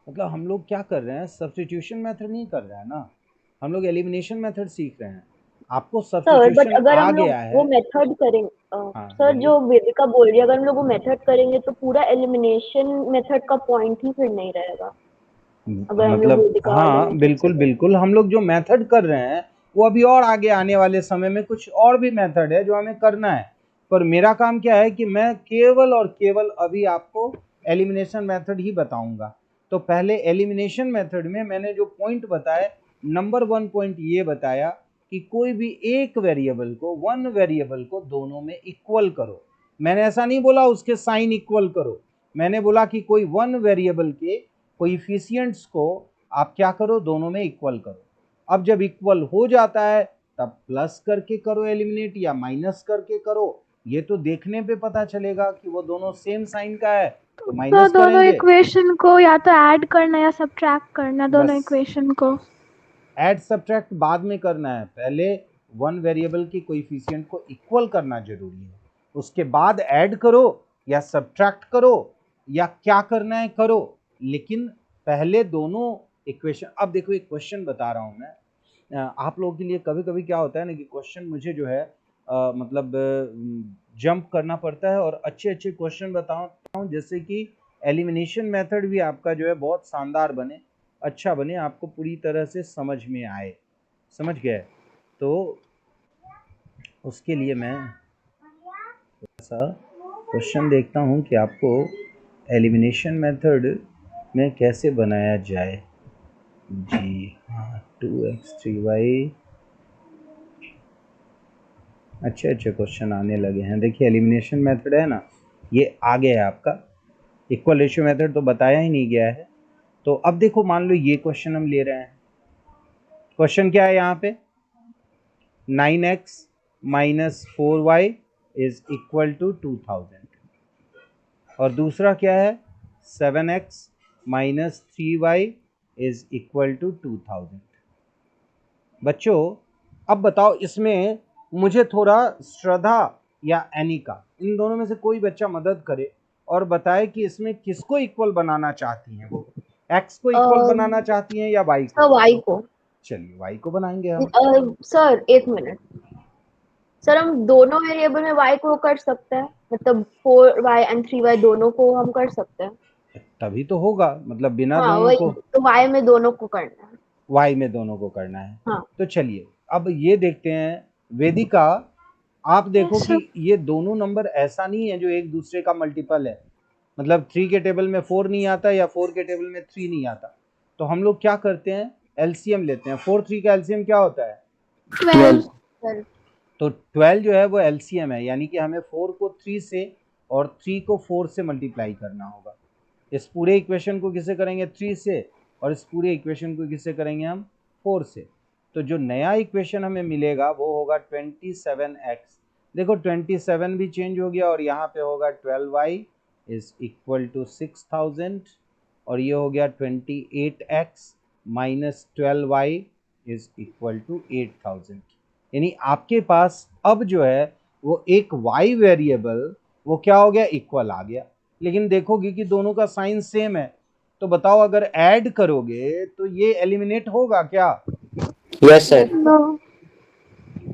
मतलब हम लोग क्या कर रहे हैं, सब्स्टिट्यूशन मेथड नहीं कर रहे हैं ना, हम लोग एलिमिनेशन मेथड सीख रहे हैं। आपको सर बट सब्स्टिट्यूशन अगर आ हम लोग गया है। वो मेथड करेंगे हाँ सर, बोलिए। जो वेदिका बोल रही है, अगर हम लोग वो मेथड करेंगे तो पूरा एलिमिनेशन मेथड का पॉइंट ही फिर नहीं रहेगा। अगर हम लोग मतलब वेदिका वाले हाँ मेथड से बिल्कुल करें। बिल्कुल, हम लोग जो मेथड कर रहे हैं वो अभी और आगे आने वाले समय में कुछ और भी मेथड है जो हमें करना है, पर मेरा काम क्या है कि मैं केवल और केवल अभी आपको एलिमिनेशन मेथड ही बताऊंगा। तो पहले एलिमिनेशन मेथड में मैंने जो पॉइंट बताए, नंबर 1 पॉइंट ये बताया कि कोई भी एक वेरिएबल को, वन वेरिएबल को दोनों में इक्वल करो। मैंने ऐसा नहीं बोला उसके साइन इक्वल करो, मैंने बोला कि कोई वन वेरिएबल के कोएफिशिएंट्स को आप क्या करो, दोनों में इक्वल करो। अब जब इक्वल हो जाता है तब प्लस करके करो एलिमिनेट या माइनस करके करो, ये तो देखने पे पता चलेगा कि वो दोनों सेम साइन का है तो तो माइनस दोनों करेंगे। इक्वेशन को या तो ऐड करना या सब्ट्रैक्ट करना, दोनों बस इक्वेशन को। ऐड सब्ट्रैक्ट बाद में करना है, पहले वन वेरिएबल के कोएफिशिएंट को इक्वल करना जरूरी है, उसके बाद ऐड करो या सब्ट्रैक्ट करो या क्या करना है करो, लेकिन पहले दोनों इक्वेशन। अब देखो एक क्वेश्चन बता रहा हूं मैं आप लोगों के लिए। कभी कभी क्या होता है ना कि क्वेश्चन मुझे जो है मतलब जंप करना पड़ता है और अच्छे अच्छे क्वेश्चन बताता हूँ, जैसे कि एलिमिनेशन मेथड भी आपका जो है बहुत शानदार बने, अच्छा बने, आपको पूरी तरह से समझ में आए। समझ गए? तो उसके लिए मैं ऐसा क्वेश्चन देखता हूँ कि आपको एलिमिनेशन मेथड में कैसे बनाया जाए। जी हाँ, 2x 3y, अच्छे अच्छे क्वेश्चन आने लगे हैं। देखिए एलिमिनेशन मेथड है ना, ये आगे है आपका, इक्वल रेशियो मेथड तो बताया ही नहीं गया है। तो अब देखो मान लो ये क्वेश्चन हम ले रहे हैं, क्वेश्चन क्या है यहाँ पे, 9x - 4y is equal to 2000, और दूसरा क्या है 7x - 3y is equal to 2000। बच्चों अब बताओ इसमें मुझे थोड़ा श्रद्धा या एनिका, इन दोनों में से कोई बच्चा मदद करे और बताए कि इसमें किसको इक्वल बनाना चाहती हैं, वो x को इक्वल बनाना चाहती हैं या y को? सर वाई को। चलिए y को बनाएंगे हम। सर एक मिनट सर, हम दोनों वेरिएबल में y को कर सकते हैं, मतलब 4y and 3y दोनों को हम कर सकते हैं। तभी तो होगा, मतलब बिना हाँ दोनों वही को, तो, y में दोनों को करना है। y में दोनों को करना है। हाँ। तो चलिए अब ये देखते हैं। वेदिका आप देखो कि ये दोनों नंबर ऐसा नहीं है जो एक दूसरे का मल्टीपल है, मतलब 3 के टेबल में 4 नहीं आता या 4 के टेबल में 3 नहीं आता, तो हम लोग क्या करते हैं, एलसीएम लेते हैं। 4 3 का एलसीएम क्या होता है, 12। तो 12 जो है वो एलसीएम है, यानी कि हमें 4 को 3 से और 3 को 4 से मल्टीप्लाई करना होगा। इस पूरे इक्वेशन को किससे करेंगे? 3 से, और इस पूरे इक्वेशन को किससे करेंगे हम? 4 से। तो जो नया इक्वेशन हमें मिलेगा वो होगा 27x। देखो 27 भी चेंज हो गया और यहाँ पे होगा 12y इज इक्वल टू 6000, और ये हो गया 28x minus 12y is equal to 8000। यानी आपके पास अब जो है वो एक y वेरिएबल वो क्या हो गया? इक्वल आ गया। लेकिन देखोगे कि दोनों का साइन सेम है, तो बताओ अगर ऐड करोगे तो ये एलिमिनेट होगा क्या? Yes sir. नो।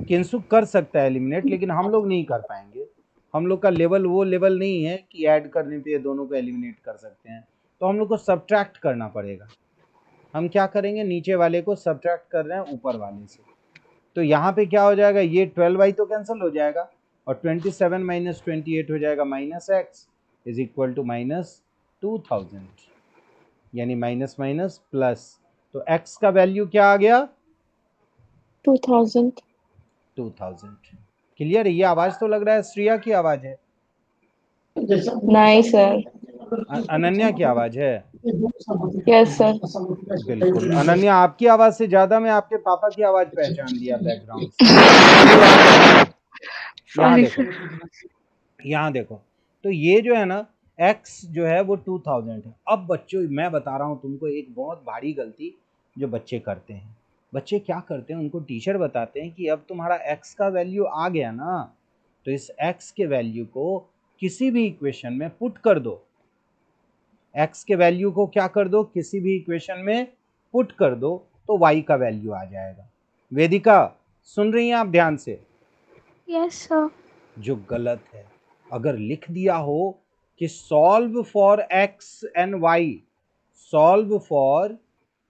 किंसुक कर सकता है एलिमिनेट, लेकिन हम लोग नहीं कर पाएंगे। हम लोग का लेवल वो लेवल नहीं है कि ऐड करने पे दोनों को एलिमिनेट कर सकते हैं। तो हम लोग को सब्ट्रैक्ट करना पड़ेगा। हम क्या करेंगे? नीचे वाले को सब्ट्रैक्ट कर रहे हैं ऊपर वाले से। तो यहाँ पे क्या हो जाएगा? ये 12y तो कैंसिल हो जाएगा और 27 माइनस 28 हो जाएगा minus x is equal to minus 2000, यानी माइनस माइनस प्लस। तो x का वैल्यू क्या आ गया? 2000। 2000। क्लियर है? ये आवाज तो लग रहा है श्रिया की आवाज है, नहीं सर। अनन्या की आवाज है। Yes sir. बिल्कुल अनन्या, आपकी आवाज से ज्यादा मैं आपके पापा की आवाज पहचान लिया बैकग्राउंड से। यहाँ देखो, यहाँ देखो, तो ये जो है ना x जो है वो 2000 है। अब बच्चों मैं बता रहा हूँ तुमको एक बहुत भारी गलती जो बच्चे करते हैं। बच्चे क्या करते हैं? उनको टीचर बताते हैं कि अब तुम्हारा x का वैल्यू आ गया ना, तो इस x के वैल्यू को किसी भी इक्वेशन में पुट कर दो। x के वैल्यू को क्या कर दो? किसी भी इक्वेशन में पुट कर दो, तो y का वैल्यू आ जाएगा। वेदिका सुन रही हैं आप ध्यान से? Yes sir. जो गलत है, अगर लिख दिया हो कि solve for x and y, solve for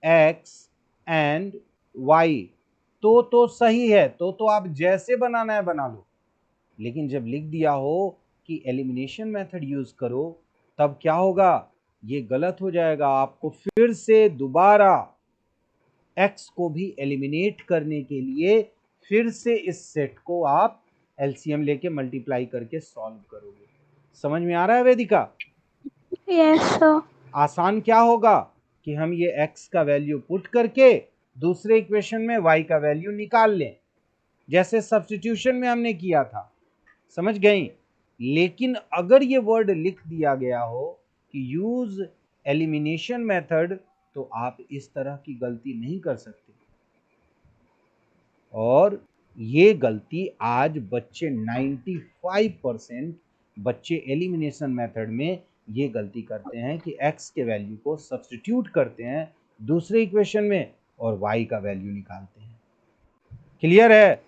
x and y, तो सही है, तो आप जैसे बनाना है बना लो। लेकिन जब लिख दिया हो कि एलिमिनेशन मेथड यूज करो, तब क्या होगा? ये गलत हो जाएगा। आपको फिर से दोबारा x को भी एलिमिनेट करने के लिए फिर से इस सेट को आप एलसीएम लेके मल्टीप्लाई करके सॉल्व करोगे। समझ में आ रहा है वेदिका? Yes sir. आसान क्या होगा कि हम ये x का वैल्यू पुट करके दूसरे इक्वेशन में y का वैल्यू निकाल लें, जैसे सब्स्टिट्यूशन में हमने किया था। समझ गई? लेकिन अगर ये वर्ड लिख दिया गया हो कि यूज एलिमिनेशन मेथड, तो आप इस तरह की गलती नहीं कर सकते। और ये गलती आज बच्चे 95% बच्चे एलिमिनेशन मेथड में ये गलती करते हैं कि x के वैल्यू को सब्स्टिट्यूट करते हैं दूसरे इक्वेशन में और y का वैल्यू निकालते हैं। क्लियर है?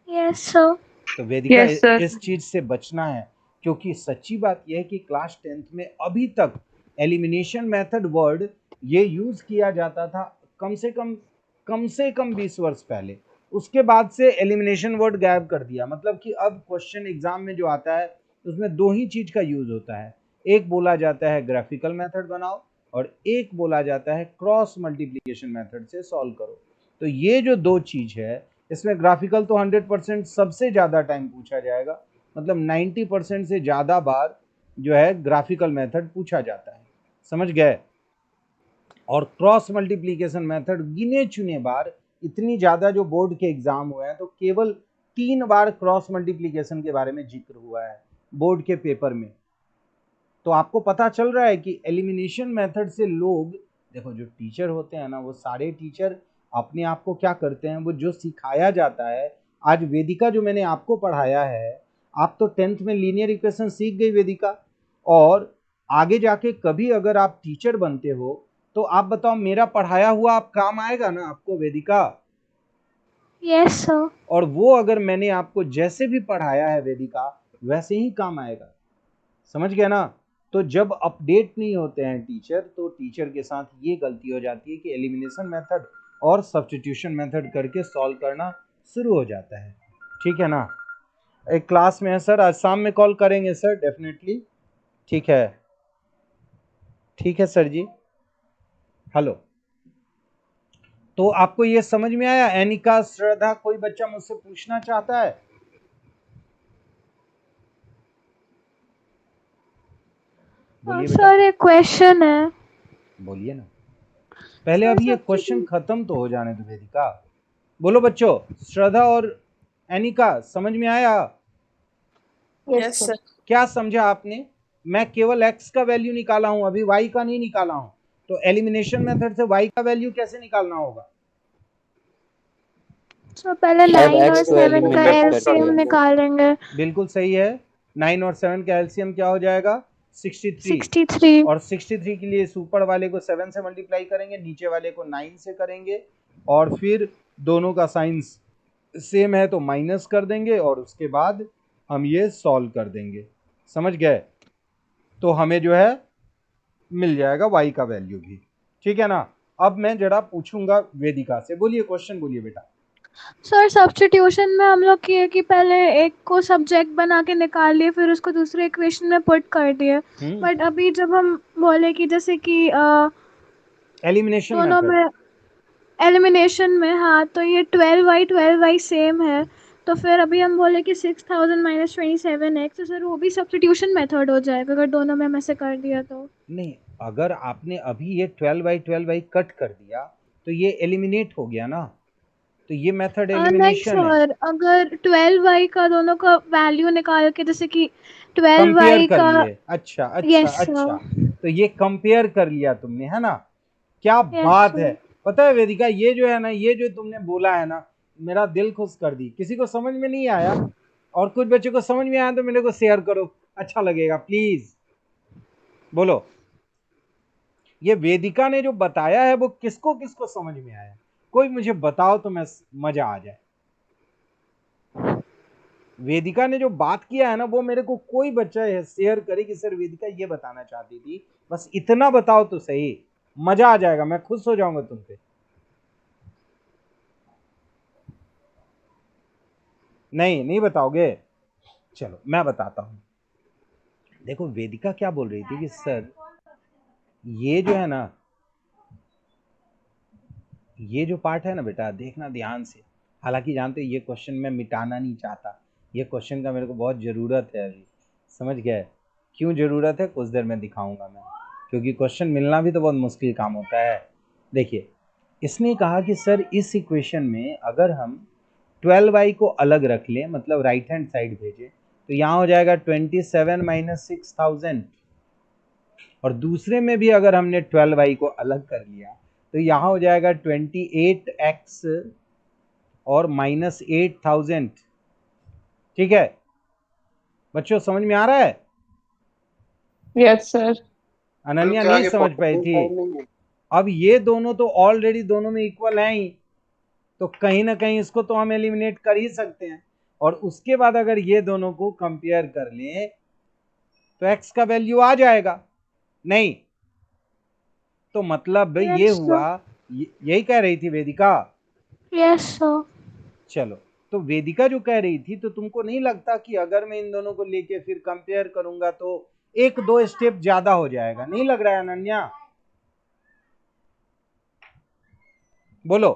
Yes sir. तो वेदिका Yes, sir. इस चीज से बचना है, क्योंकि सच्ची बात यह है कि क्लास 10th में अभी तक एलिमिनेशन मेथड वर्ड ये यूज किया जाता था कम से कम 20 वर्ष पहले। उसके बाद से एलिमिनेशन वर्ड गायब कर दिया। मतलब कि अब क्वेश्चन एग्जाम में जो आता है उसमें दो ही चीज का यूज होता है। एक बोला जाता है ग्राफिकल मेथड बनाओ और एक बोला जाता है क्रॉस मल्टीप्लिकेशन मेथड से सॉल्व करो। तो ये जो दो चीज है, इसमें ग्राफिकल तो 100% सबसे ज़्यादा टाइम पूछा जाएगा, मतलब 90% से ज़्यादा बार जो है ग्राफिकल मेथड पूछा जाता है। समझ गए? और क्रॉस मल्टीप्लिकेशन मेथड गिने चुने बार, इतनी ज़्यादा जो बोर्ड के एग्जाम हुए हैं तो केवल 3 बार क्रॉस मल्टीप्लिकेशन के बारे में जिक्र हुआ है बोर्ड के पेपर में। तो आपको पता चल रहा है कि एलिमिनेशन मेथड से लोग, देखो जो टीचर होते हैं ना, वो सारे टीचर अपने आप को क्या करते हैं, वो जो सिखाया जाता है, आज वेदिका जो मैंने आपको पढ़ाया है, आप तो 10th में लीनियर इक्वेशन सीख गई वेदिका, और आगे जाके कभी अगर आप टीचर बनते हो तो आप बताओ मेरा पढ़ाया हुआ आप काम आएगा ना आपको वेदिका? Yes sir. और वो अगर मैंने आपको जैसे भी पढ़ाया है वेदिका वैसे ही काम आएगा। समझ गए ना? तो जब अपडेट नहीं होते हैं टीचर, तो टीचर के साथ ये गलती हो जाती है कि एलिमिनेशन मेथड और सब्स्टिट्यूशन मेथड करके सॉल्व करना शुरू हो जाता है। ठीक है ना? एक क्लास में है सर, आज शाम में कॉल करेंगे सर डेफिनेटली। ठीक है, ठीक है सर जी। हेलो, तो आपको ये समझ में आया? एनिका, श्रद्धा, कोई बच्चा मुझसे पूछना चाहता है? बोलिए बेटा, सर एक क्वेश्चन है। बोलिए ना। पहले सर अभी ये क्वेश्चन खत्म तो हो जाने दो वेदिका। बोलो बच्चों, श्रद्धा और एनिका, समझ में आया? Yes sir. क्या समझा आपने? मैं केवल x का वैल्यू निकाला हूं, अभी y का नहीं निकाला हूं। तो एलिमिनेशन मेथड से y का वैल्यू कैसे निकालना होगा? तो पहले अब 9 x और को 7 का एलिमिनेट करके एलसीएम निकालेंगे। बिल्कुल सही है। 9 और 7 का एलसीएम क्या हो जाएगा? 63। 63। और 63 के लिए इस ऊपर वाले को 7 से मल्टीप्लाई करेंगे, नीचे वाले को 9 से करेंगे, और फिर दोनों का साइंस सेम है तो माइनस कर देंगे, और उसके बाद हम ये सॉल्व कर देंगे। समझ गए? तो हमें जो है मिल जाएगा y का वैल्यू भी। ठीक है ना? अब मैं जरा पूछूंगा वेदिका से। बोलिए, क्वेश्चन बोलिए बेटा। सर सब्स्टिट्यूशन में हम लोग किए कि पहले एक को सब्जेक्ट बना के निकाल लिए, फिर उसको दूसरे इक्वेशन में पुट कर दिए। बट अभी जब हम बोले कि जैसे कि एलिमिनेशन दोनों मेथड, में एलिमिनेशन में, हाँ, तो ये 12y सेम है, तो फिर अभी हम बोले कि 6000 माइनस 27x, तो सर वो भी सब्स्टिट्यूशन मेथड हो जाएगा अगर दोनों में हम ऐसे कर दिया तो? नहीं, अगर आपने अभी ये 12y कट कर दिया तो ये एलिमिनेट हो गया ना, तो ये मेथड नहीं एलिमिनेशन है। सर, अगर 12y का दोनों का वैल्यू निकाल के, जैसे कि कंपेयर 12y कर का। लिए? अच्छा अच्छा यस अच्छा, सर। तो ये कंपेयर कर लिया तुमने, है ना? क्या यस बात है! सर। पता है वेदिका, ये जो है ना, ये जो तुमने बोला है ना, मेरा दिल खुश कर दी। किसी को समझ में नहीं आया और कुछ बच्चों को समझ में आया तो मेरे को शेयर करो, अच्छा लगेगा प्लीज। बोलो, ये वेदिका ने जो बताया है वो किसको किसको समझ में आया? कोई मुझे बताओ तो मैं मजा आ जाए। वेदिका ने जो बात किया है ना, वो मेरे को कोई बच्चा शेयर करे कि सर वेदिका ये बताना चाहती थी, बस इतना बताओ तो सही, मजा आ जाएगा, मैं खुश हो जाऊंगा तुम पे। नहीं नहीं बताओगे? चलो मैं बताता हूं। देखो, वेदिका क्या बोल रही थी कि सर ये जो है ना, ये जो पार्ट है ना बेटा, देखना ध्यान से। हालांकि जानते हो ये क्वेश्चन मैं मिटाना नहीं चाहता, ये क्वेश्चन का मेरे को बहुत ज़रूरत है अभी। समझ गए? क्यों ज़रूरत है कुछ देर में दिखाऊंगा मैं, क्योंकि क्वेश्चन मिलना भी तो बहुत मुश्किल काम होता है। देखिए, इसने कहा कि सर इस इक्वेशन में अगर हम 12y को अलग रख लें, मतलब राइट हैंड साइड भेजें, तो यहाँ हो जाएगा 27 माइनस 6000, और दूसरे में भी अगर हमने 12y को अलग कर लिया तो यहाँ हो जाएगा 28x और माइनस 8000। ठीक है बच्चों, समझ में आ रहा है? Yes sir. अनन्या के नहीं आगे समझ पाई थी। नहीं है। अब ये दोनों तो ऑलरेडी दोनों में इक्वल हैं ही, तो कहीं ना कहीं इसको तो हम एलिमिनेट कर ही सकते हैं, और उसके बाद अगर ये दोनों को कंपेयर कर लें तो x का वैल्यू आ जाएगा। नहीं तो मतलब ये यस हुआ, यही कह रही थी वेदिका? Yes sir. चलो, तो वेदिका जो कह रही थी, तो तुमको नहीं लगता कि अगर मैं इन दोनों को लेके फिर कंपेयर करूंगा तो एक दो स्टेप ज्यादा हो जाएगा? नहीं लग रहा है अनन्या? बोलो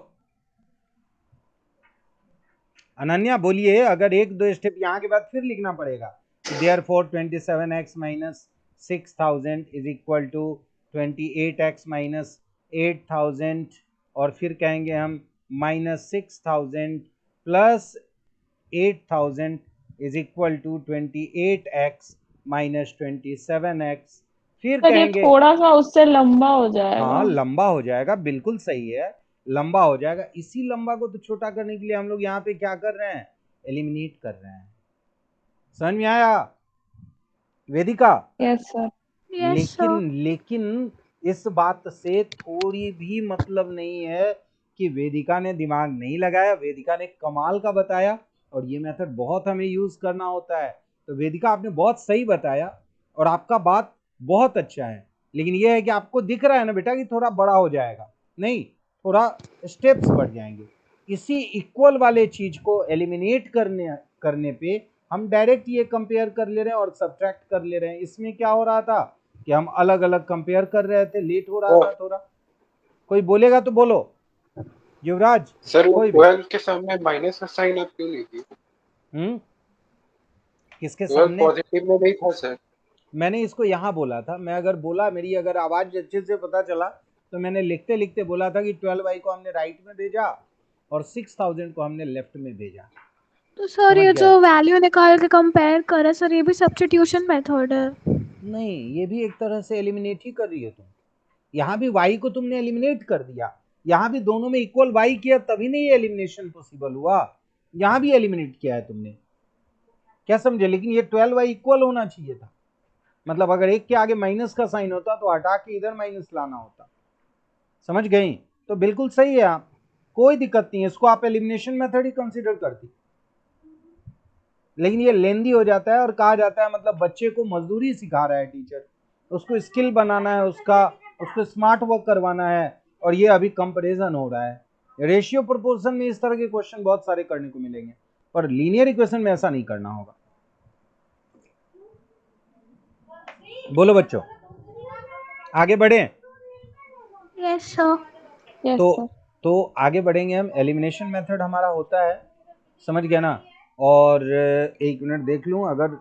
अनन्या, बोलिए। अगर एक दो स्टेप यहाँ के बाद फिर लिखना पड़ेगा, therefore 27x minus 6000 is equal to 28x minus 8000, और फिर कहेंगे हम minus 6000 plus 8000 is equal to 28x minus 27x, फिर सर ये कहेंगे, थोड़ा सा उससे लंबा हो हाँ जाएगा। लंबा हो जाएगा, बिल्कुल सही है, लंबा हो जाएगा। इसी लंबा को तो छोटा करने के लिए हम लोग यहाँ पे क्या कर रहे हैं? एलिमिनेट कर रहे हैं। समझ में आया Vedika? Yes sir. Yes sir. लेकिन इस बात से थोड़ी भी मतलब नहीं है कि वेदिका ने दिमाग नहीं लगाया। वेदिका ने कमाल का बताया, और ये मेथड बहुत हमें यूज करना होता है। तो वेदिका, आपने बहुत सही बताया और आपका बात बहुत अच्छा है, लेकिन यह है कि आपको दिख रहा है ना बेटा कि थोड़ा बड़ा हो जाएगा, नहीं थोड़ा स्टेप्स बढ़ जाएंगे। इसी इक्वल वाले चीज को एलिमिनेट करने पे हम डायरेक्ट ये कंपेयर कर ले रहे हैं और सब्ट्रैक्ट कर ले रहे हैं। इसमें क्या हो रहा था कि हम अलग अलग कंपेयर कर रहे थे, लेट हो रहा था थोड़ा। कोई बोलेगा तो बोलो। युवराज सर वो कोई भी 12 के सामने माइनस का साइन आप क्यों नहीं दी? किसके 12 सामने? पॉजिटिव में नहीं था सर। मैंने इसको यहाँ बोला था, मैं अगर बोला, मेरी अगर आवाज अच्छे से पता चला तो मैंने लिखते लिखते बोला था कि 12y को हमने राइट में भेजा और 6000 को हमने लेफ्ट में भेजा। तो सर समझ ये गए? जो वैल्यू निकाल के कंपेयर करे सर, ये भी सब्स्टिट्यूशन मेथड है? नहीं, ये भी एक तरह से एलिमिनेट ही कर रही हो तुम। यहाँ भी y को तुमने एलिमिनेट कर दिया, यहाँ भी दोनों में इक्वल y किया तभी नहीं एलिमिनेशन पॉसिबल हुआ। यहाँ भी एलिमिनेट किया है तुमने, क्या समझे? लेकिन ये 12y इक्वल होना चाहिए था, मतलब अगर एक के आगे माइनस का साइन होता तो हटा के इधर माइनस लाना होता। समझ गई? तो बिल्कुल सही है आप, कोई दिक्कत नहीं है, इसको आप एलिमिनेशन मेथड ही कंसीडर करती। लेकिन ये लेंदी हो जाता है और कहा जाता है मतलब बच्चे को मजदूरी सिखा रहा है टीचर, उसको स्किल बनाना है, उसको स्मार्ट वर्क करवाना है, और ये अभी कंपैरिजन हो रहा है। रेशियो प्रोपोर्शन में इस तरह के क्वेश्चन बहुत सारे करने को मिलेंगे, पर लीनियर इक्वेशन में ऐसा नहीं करना होगा। बोलो बच्चों, आगे बढ़े? Yes sir. यस तो सर। तो आगे बढ़ेंगे हम। एलिमिनेशन मेथड हमारा होता है, समझ गया ना? और एक मिनट देख लूं, अगर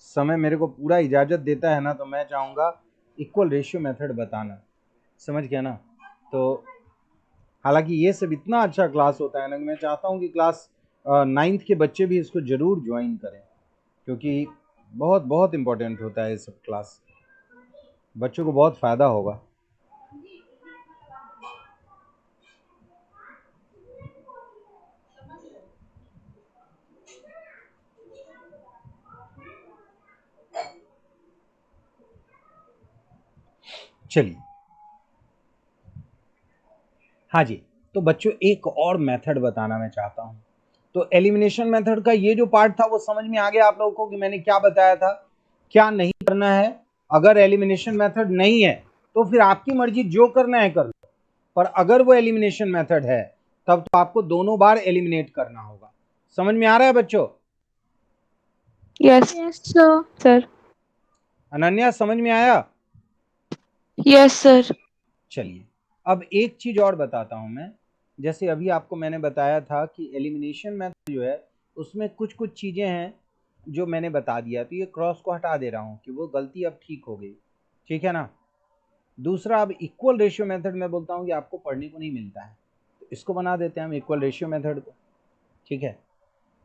समय मेरे को पूरा इजाज़त देता है ना तो मैं चाहूँगा इक्वल रेशियो मेथड बताना, समझ गया ना? तो हालांकि ये सब इतना अच्छा क्लास होता है ना कि मैं चाहता हूँ कि क्लास 9th के बच्चे भी इसको ज़रूर ज्वाइन करें, क्योंकि बहुत बहुत इम्पोर्टेंट होता है ये सब क्लास, बच्चों को बहुत फ़ायदा होगा। चलिए, हाँ जी, तो बच्चों एक और मेथड बताना मैं चाहता हूँ। तो एलिमिनेशन मेथड का ये जो पार्ट था वो समझ में आ गया आप लोगों को कि मैंने क्या बताया था, क्या नहीं करना है। अगर एलिमिनेशन मेथड नहीं है तो फिर आपकी मर्जी, जो करना है कर लो, पर अगर वो एलिमिनेशन मेथड है तब तो आपको दोनों बार एलिमिनेट करना होगा। समझ में आ रहा है बच्चों? Yes yes sir. Sir. Ananya समझ में आया? Yes sir. चलिए, अब एक चीज और बताता हूं मैं। जैसे अभी आपको मैंने बताया था कि एलिमिनेशन मेथड जो है उसमें कुछ कुछ चीजें हैं जो मैंने बता दिया, तो ये क्रॉस को हटा दे रहा हूं कि वो गलती अब ठीक हो गई, ठीक है ना? दूसरा, अब इक्वल रेशियो मेथड मैं बोलता हूं कि आपको पढ़ने को नहीं मिलता है, तो इसको बना देते हैं हम इक्वल रेशियो मेथड को, ठीक है?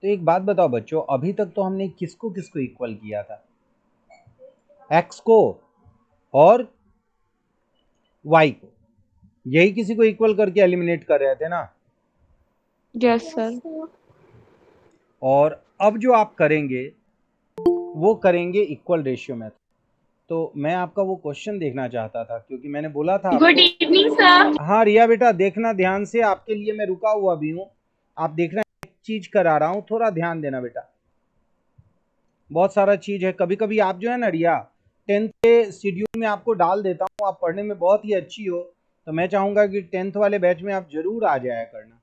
तो एक बात बताओ बच्चों, अभी तक तो हमने किसको किसको इक्वल किया था? एक्स को और वाई को, यही किसी को इक्वल करके एलिमिनेट कर रहे थे ना? Yes sir. और अब जो आप करेंगे वो करेंगे इक्वल रेशियो मेथड। तो मैं आपका वो क्वेश्चन देखना चाहता था, क्योंकि मैंने बोला था गुड इवनिंग सर। हाँ रिया बेटा, देखना ध्यान से, आपके लिए मैं रुका हुआ भी हूँ, आप देखना, एक चीज करा रहा हूँ, थोड़ा ध्यान देना बेटा। बहुत सारा चीज है, कभी कभी आप जो है ना रिया, 10th के शेड्यूल में आपको डाल देता हूँ, आप पढ़ने में बहुत ही अच्छी हो, तो मैं चाहूंगा कि 10th वाले बैच में आप जरूर आ जाया करना,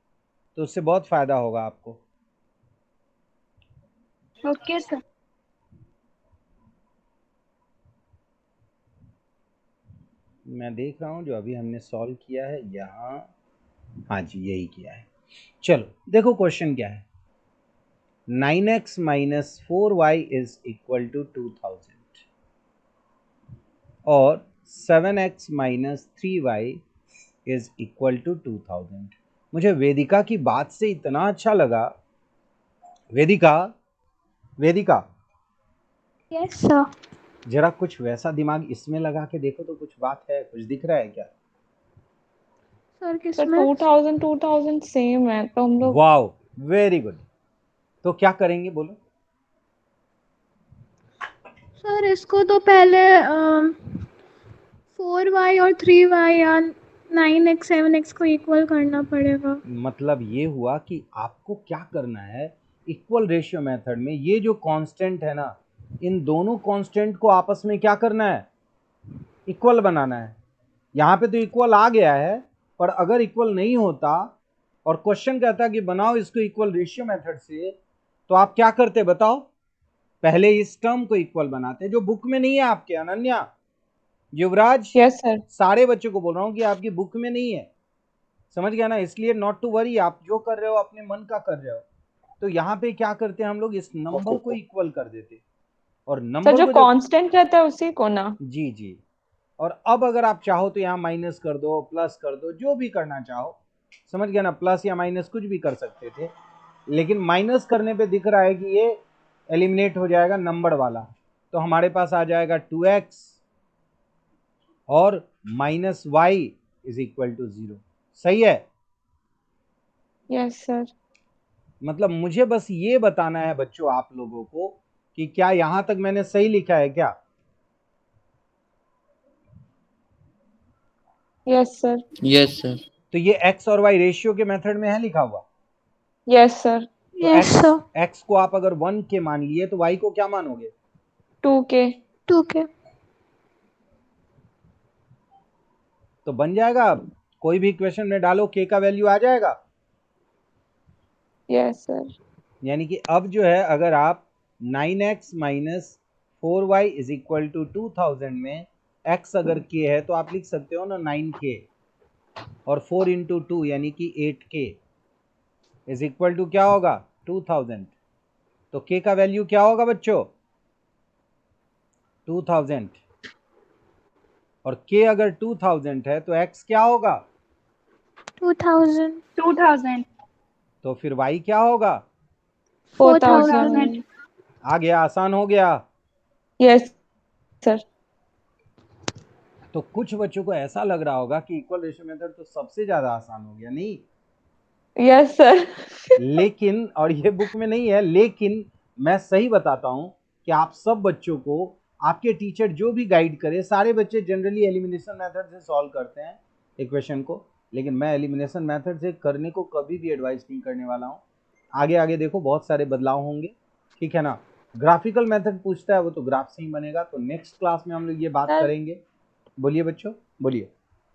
तो उससे बहुत फायदा होगा आपको। Okay sir. मैं देख रहा हूँ जो अभी हमने सॉल्व किया है यहाँ, हाँ जी यही किया है। चलो देखो क्वेश्चन क्या है। 9x minus 4y is equal to 2000 और 7x minus 3y is equal to 2000। मुझे वेदिका की बात से इतना अच्छा लगा। वेदिका, वेदिका यस सर। जरा कुछ वैसा दिमाग इसमें लगा के देखो तो कुछ बात है, कुछ दिख रहा है क्या? सर सर किसमें? 2000 सेम है तो हम लोग। Wow, very good. तो क्या करेंगे बोलो? सर इसको तो पहले 4y और 3y या 9x 7x को इक्वल करना पड़ेगा। मतलब ये हुआ कि आपको क्या करना है, इक्वल रेशियो मेथड में ये जो कांस्टेंट है ना, इन दोनों कांस्टेंट को आपस में क्या करना है, इक्वल बनाना है। यहाँ पे तो इक्वल आ गया है, पर अगर इक्वल नहीं होता और क्वेश्चन कहता कि बनाओ इसको इक्वल रेशियो मेथड से, तो आप क्या करते बताओ? पहले इस टर्म को इक्वल बनाते, जो बुक में नहीं है आपके। अनन्या, युवराज, यस सर। सारे बच्चों को बोल रहा हूं कि आपकी बुक में नहीं है, समझ गया ना? इसलिए नॉट टू वरी, आप जो कर रहे हो अपने मन का कर रहे हो। तो यहाँ पे क्या करते हैं हम लोग, इस नंबर को इक्वल कर देते, और सर नंबर जो को जब कांस्टेंट रहता है उसी को ना। जी जी, और अब अगर आप चाहो तो यहाँ माइनस कर दो, प्लस कर दो, जो भी करना चाहो, समझ गया ना? प्लस या माइनस कुछ भी कर सकते थे, लेकिन माइनस करने पे दिख रहा है कि ये एलिमिनेट हो जाएगा नंबर वाला, तो हमारे पास आ जाएगा 2x और minus y is equal to 0। सही है? Yes sir. मतलब मुझे बस ये बताना है बच्चों आप लोगों को कि क्या यहां तक मैंने सही लिखा है क्या? Yes sir. Yes sir. तो ये x और y रेशियो के मेथड में है लिखा हुआ। Yes sir. तो यस सर। x को आप अगर 1 के मान लिए तो y को क्या मानोगे? 2k। 2k। तो बन जाएगा, कोई भी इक्वेशन में डालो k का वैल्यू आ जाएगा। Yes sir. यानी कि अब जो है, अगर आप 9x minus 4y is equal to 2000 में x अगर k है तो आप लिख सकते हो ना 9k, और 4 इंटू 2 यानी कि 8k इज इक्वल टू क्या होगा? 2000। तो k का वैल्यू क्या होगा बच्चों? 2000। और k अगर 2000 है तो x क्या होगा? 2000। 2000। तो फिर y क्या होगा? 4000। आ गया, आसान हो गया। Yes sir. तो कुछ बच्चों को ऐसा लग रहा होगा कि इक्वल रेशियो मेथड तो सबसे ज्यादा आसान हो गया, नहीं? Yes sir. लेकिन, और ये बुक में नहीं है, लेकिन मैं सही बताता हूं कि आप सब बच्चों को आपके टीचर जो भी गाइड करे, सारे बच्चे जनरली एलिमिनेशन मेथड से सॉल्व करते हैं इक्वेशन को, लेकिन मैं एलिमिनेशन मेथड से करने को कभी भी एडवाइस नहीं करने वाला हूं। आगे आगे देखो बहुत सारे बदलाव होंगे, ठीक है ना? ग्राफिकल मेथड पूछता है वो तो ग्राफ से ही बनेगा, तो नेक्स्ट क्लास में हम लोग ये बात सर करेंगे। बोलिए बच्चों, बोलिए।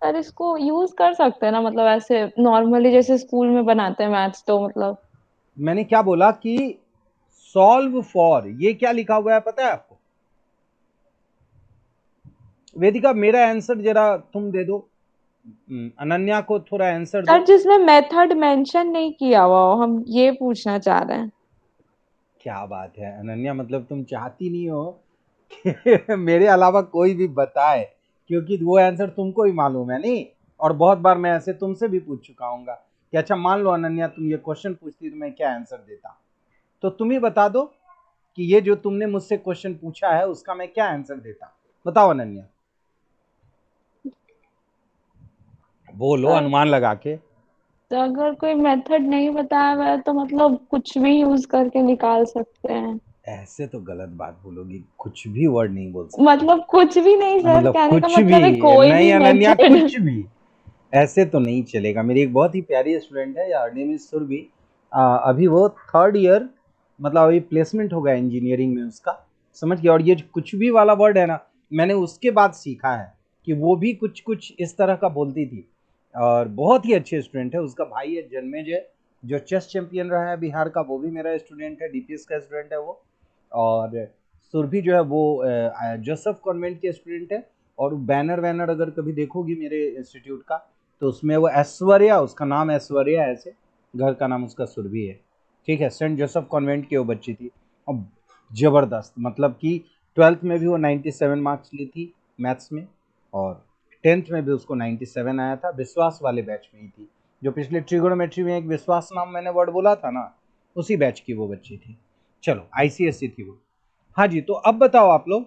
सर इसको यूज कर सकते हैं ना, मतलब ऐसे नॉर्मली जैसे स्कूल में बनाते हैं मैथ्स, तो मतलब मैंने क्या बोला कि सॉल्व फॉर, ये क्या लिखा हुआ है पता है आपको? वेदिका मेरा आंसर जरा तुम दे दो, अनन्या को थोड़ा आंसर दो। सर जिसमें मेथड मेंशन नहीं किया हुआ हो, हम ये पूछना चाह रहे हैं। क्या बात है अनन्या, मतलब तुम चाहती नहीं हो कि मेरे अलावा कोई भी बताए, क्योंकि वो आंसर तुमको ही मालूम है, नहीं? और बहुत बार मैं ऐसे तुमसे भी पूछ चुका हूँ कि अच्छा मान लो अनन्या तुम ये क्वेश्चन पूछती तो मैं क्या आंसर देता, तो तुम ही बता दो कि ये जो तुमने मुझसे क्वेश्चन पूछा है उसका मैं क्या आंसर देता। बताओ अनन्या, बोलो सर अनुमान लगा के। तो अगर कोई मेथड नहीं बताया हुआ है तो मतलब कुछ भी यूज करके निकाल सकते हैं। ऐसे तो गलत बात बोलोगी, कुछ भी वर्ड नहीं बोल सकते। मतलब कुछ भी नहीं सर, मतलब कहने का कुछ मतलब है भी कोई नहीं भी अनन्या, मेथड। कुछ भी ऐसे तो नहीं चलेगा। मेरी एक बहुत ही प्यारी स्टूडेंट है यार, नेम इज सुरभि। अभी वो 3rd ईयर, मतलब अभी प्लेसमेंट होगा इंजीनियरिंग में उसका, समझ गया? और ये कुछ भी वाला वर्ड है ना, मैंने उसके बाद सीखा है कि वो भी कुछ कुछ इस तरह का बोलती थी, और बहुत ही अच्छे स्टूडेंट है। उसका भाई है जन्मेजय, जो चेस चैंपियन रहा है बिहार का, वो भी मेरा स्टूडेंट है, डीपीएस का स्टूडेंट है वो। और सुरभि जो है वो जोसेफ कॉन्वेंट के स्टूडेंट है। और बैनर वैनर अगर कभी देखोगी मेरे इंस्टीट्यूट का, तो उसमें वो ऐश्वर्या, उसका नाम ऐश्वर्या, ऐसे घर का नाम उसका सुरभि है, ठीक है? सेंट जोसेफ कॉन्वेंट की वो बच्ची थी, और ज़बरदस्त, मतलब कि 12th में भी वो 97 मार्क्स ली थी मैथ्स में, और 10th में भी उसको 97 आया था। विश्वास वाले बैच में ही थी, जो पिछले ट्रिगोनोमेट्री में एक विश्वास नाम मैंने वर्ड बोला था ना, उसी बैच की वो बच्ची थी। चलो आईसीएससी थी वो। हाँ जी, तो अब बताओ आप लोग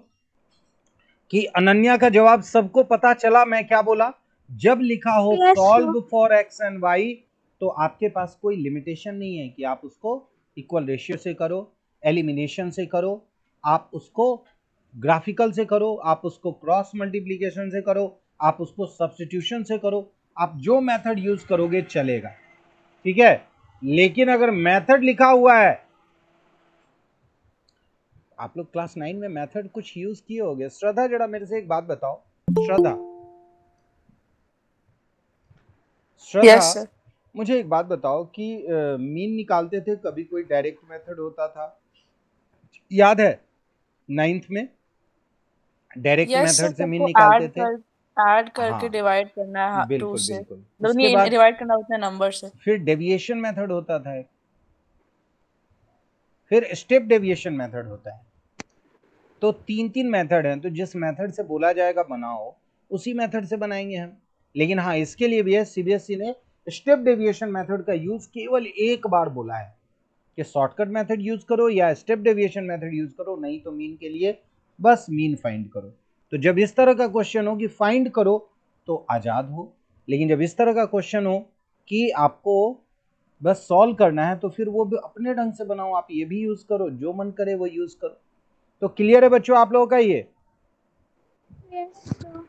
कि अनन्या का जवाब सबको पता चला मैं क्या बोला? जब लिखा हो Yes, solve sure. For x and y, तो आपके पास कोई लिमिटेशन नहीं है कि आप उसको इक्वल रेशियो से करो, एलिमिनेशन से करो, आप उसको ग्राफिकल से करो, आप उसको क्रॉस मल्टीप्लीकेशन से करो, आप उसको सब्स्टिट्यूशन से करो, आप जो मेथड यूज करोगे चलेगा, ठीक है? लेकिन अगर मेथड लिखा हुआ है, आप लोग क्लास 9 में मेथड कुछ यूज किए होंगे। श्रद्धा जरा मेरे से एक बात बताओ, श्रद्धा, श्रद्धा यस सर। मुझे एक बात बताओ कि मीन निकालते थे, कभी कोई डायरेक्ट मेथड होता था, याद है 9th में डायरेक्ट यस सर, मेथड से मीन सबको निकालते ऐड थे? कर ऐड करके हाँ डिवाइड करना है 2 बिल्कुल से, बिल्कुल। मतलब उसके नहीं बाद डिवाइड करना उतने नंबर से। फिर डेविएशन मेथड होता था एक, फिर स्टेप डेविएशन मेथड होता है। तो 3 मेथड हैं, तो जिस मेथड से बोला जाएगा बनाओ उसी मेथड से बनाएंगे हम। लेकिन हाँ इसके लिए भी है, सीबीएसई ने स्टेप डेविएशन मेथड का यूज केवल एक बार बोला है कि शॉर्टकट मेथड यूज करो या स्टेप डेविएशन मेथड यूज करो, नहीं तो मीन के लिए बस मीन फाइंड करो। तो जब इस तरह का क्वेश्चन हो कि फाइंड करो तो आजाद हो, लेकिन जब इस तरह का क्वेश्चन हो कि आपको बस सॉल्व करना है तो फिर वो भी अपने ढंग से बनाओ, आप ये भी यूज करो, जो मन करे वो यूज करो। तो क्लियर है बच्चों आप लोगों का ये? Yes, sir.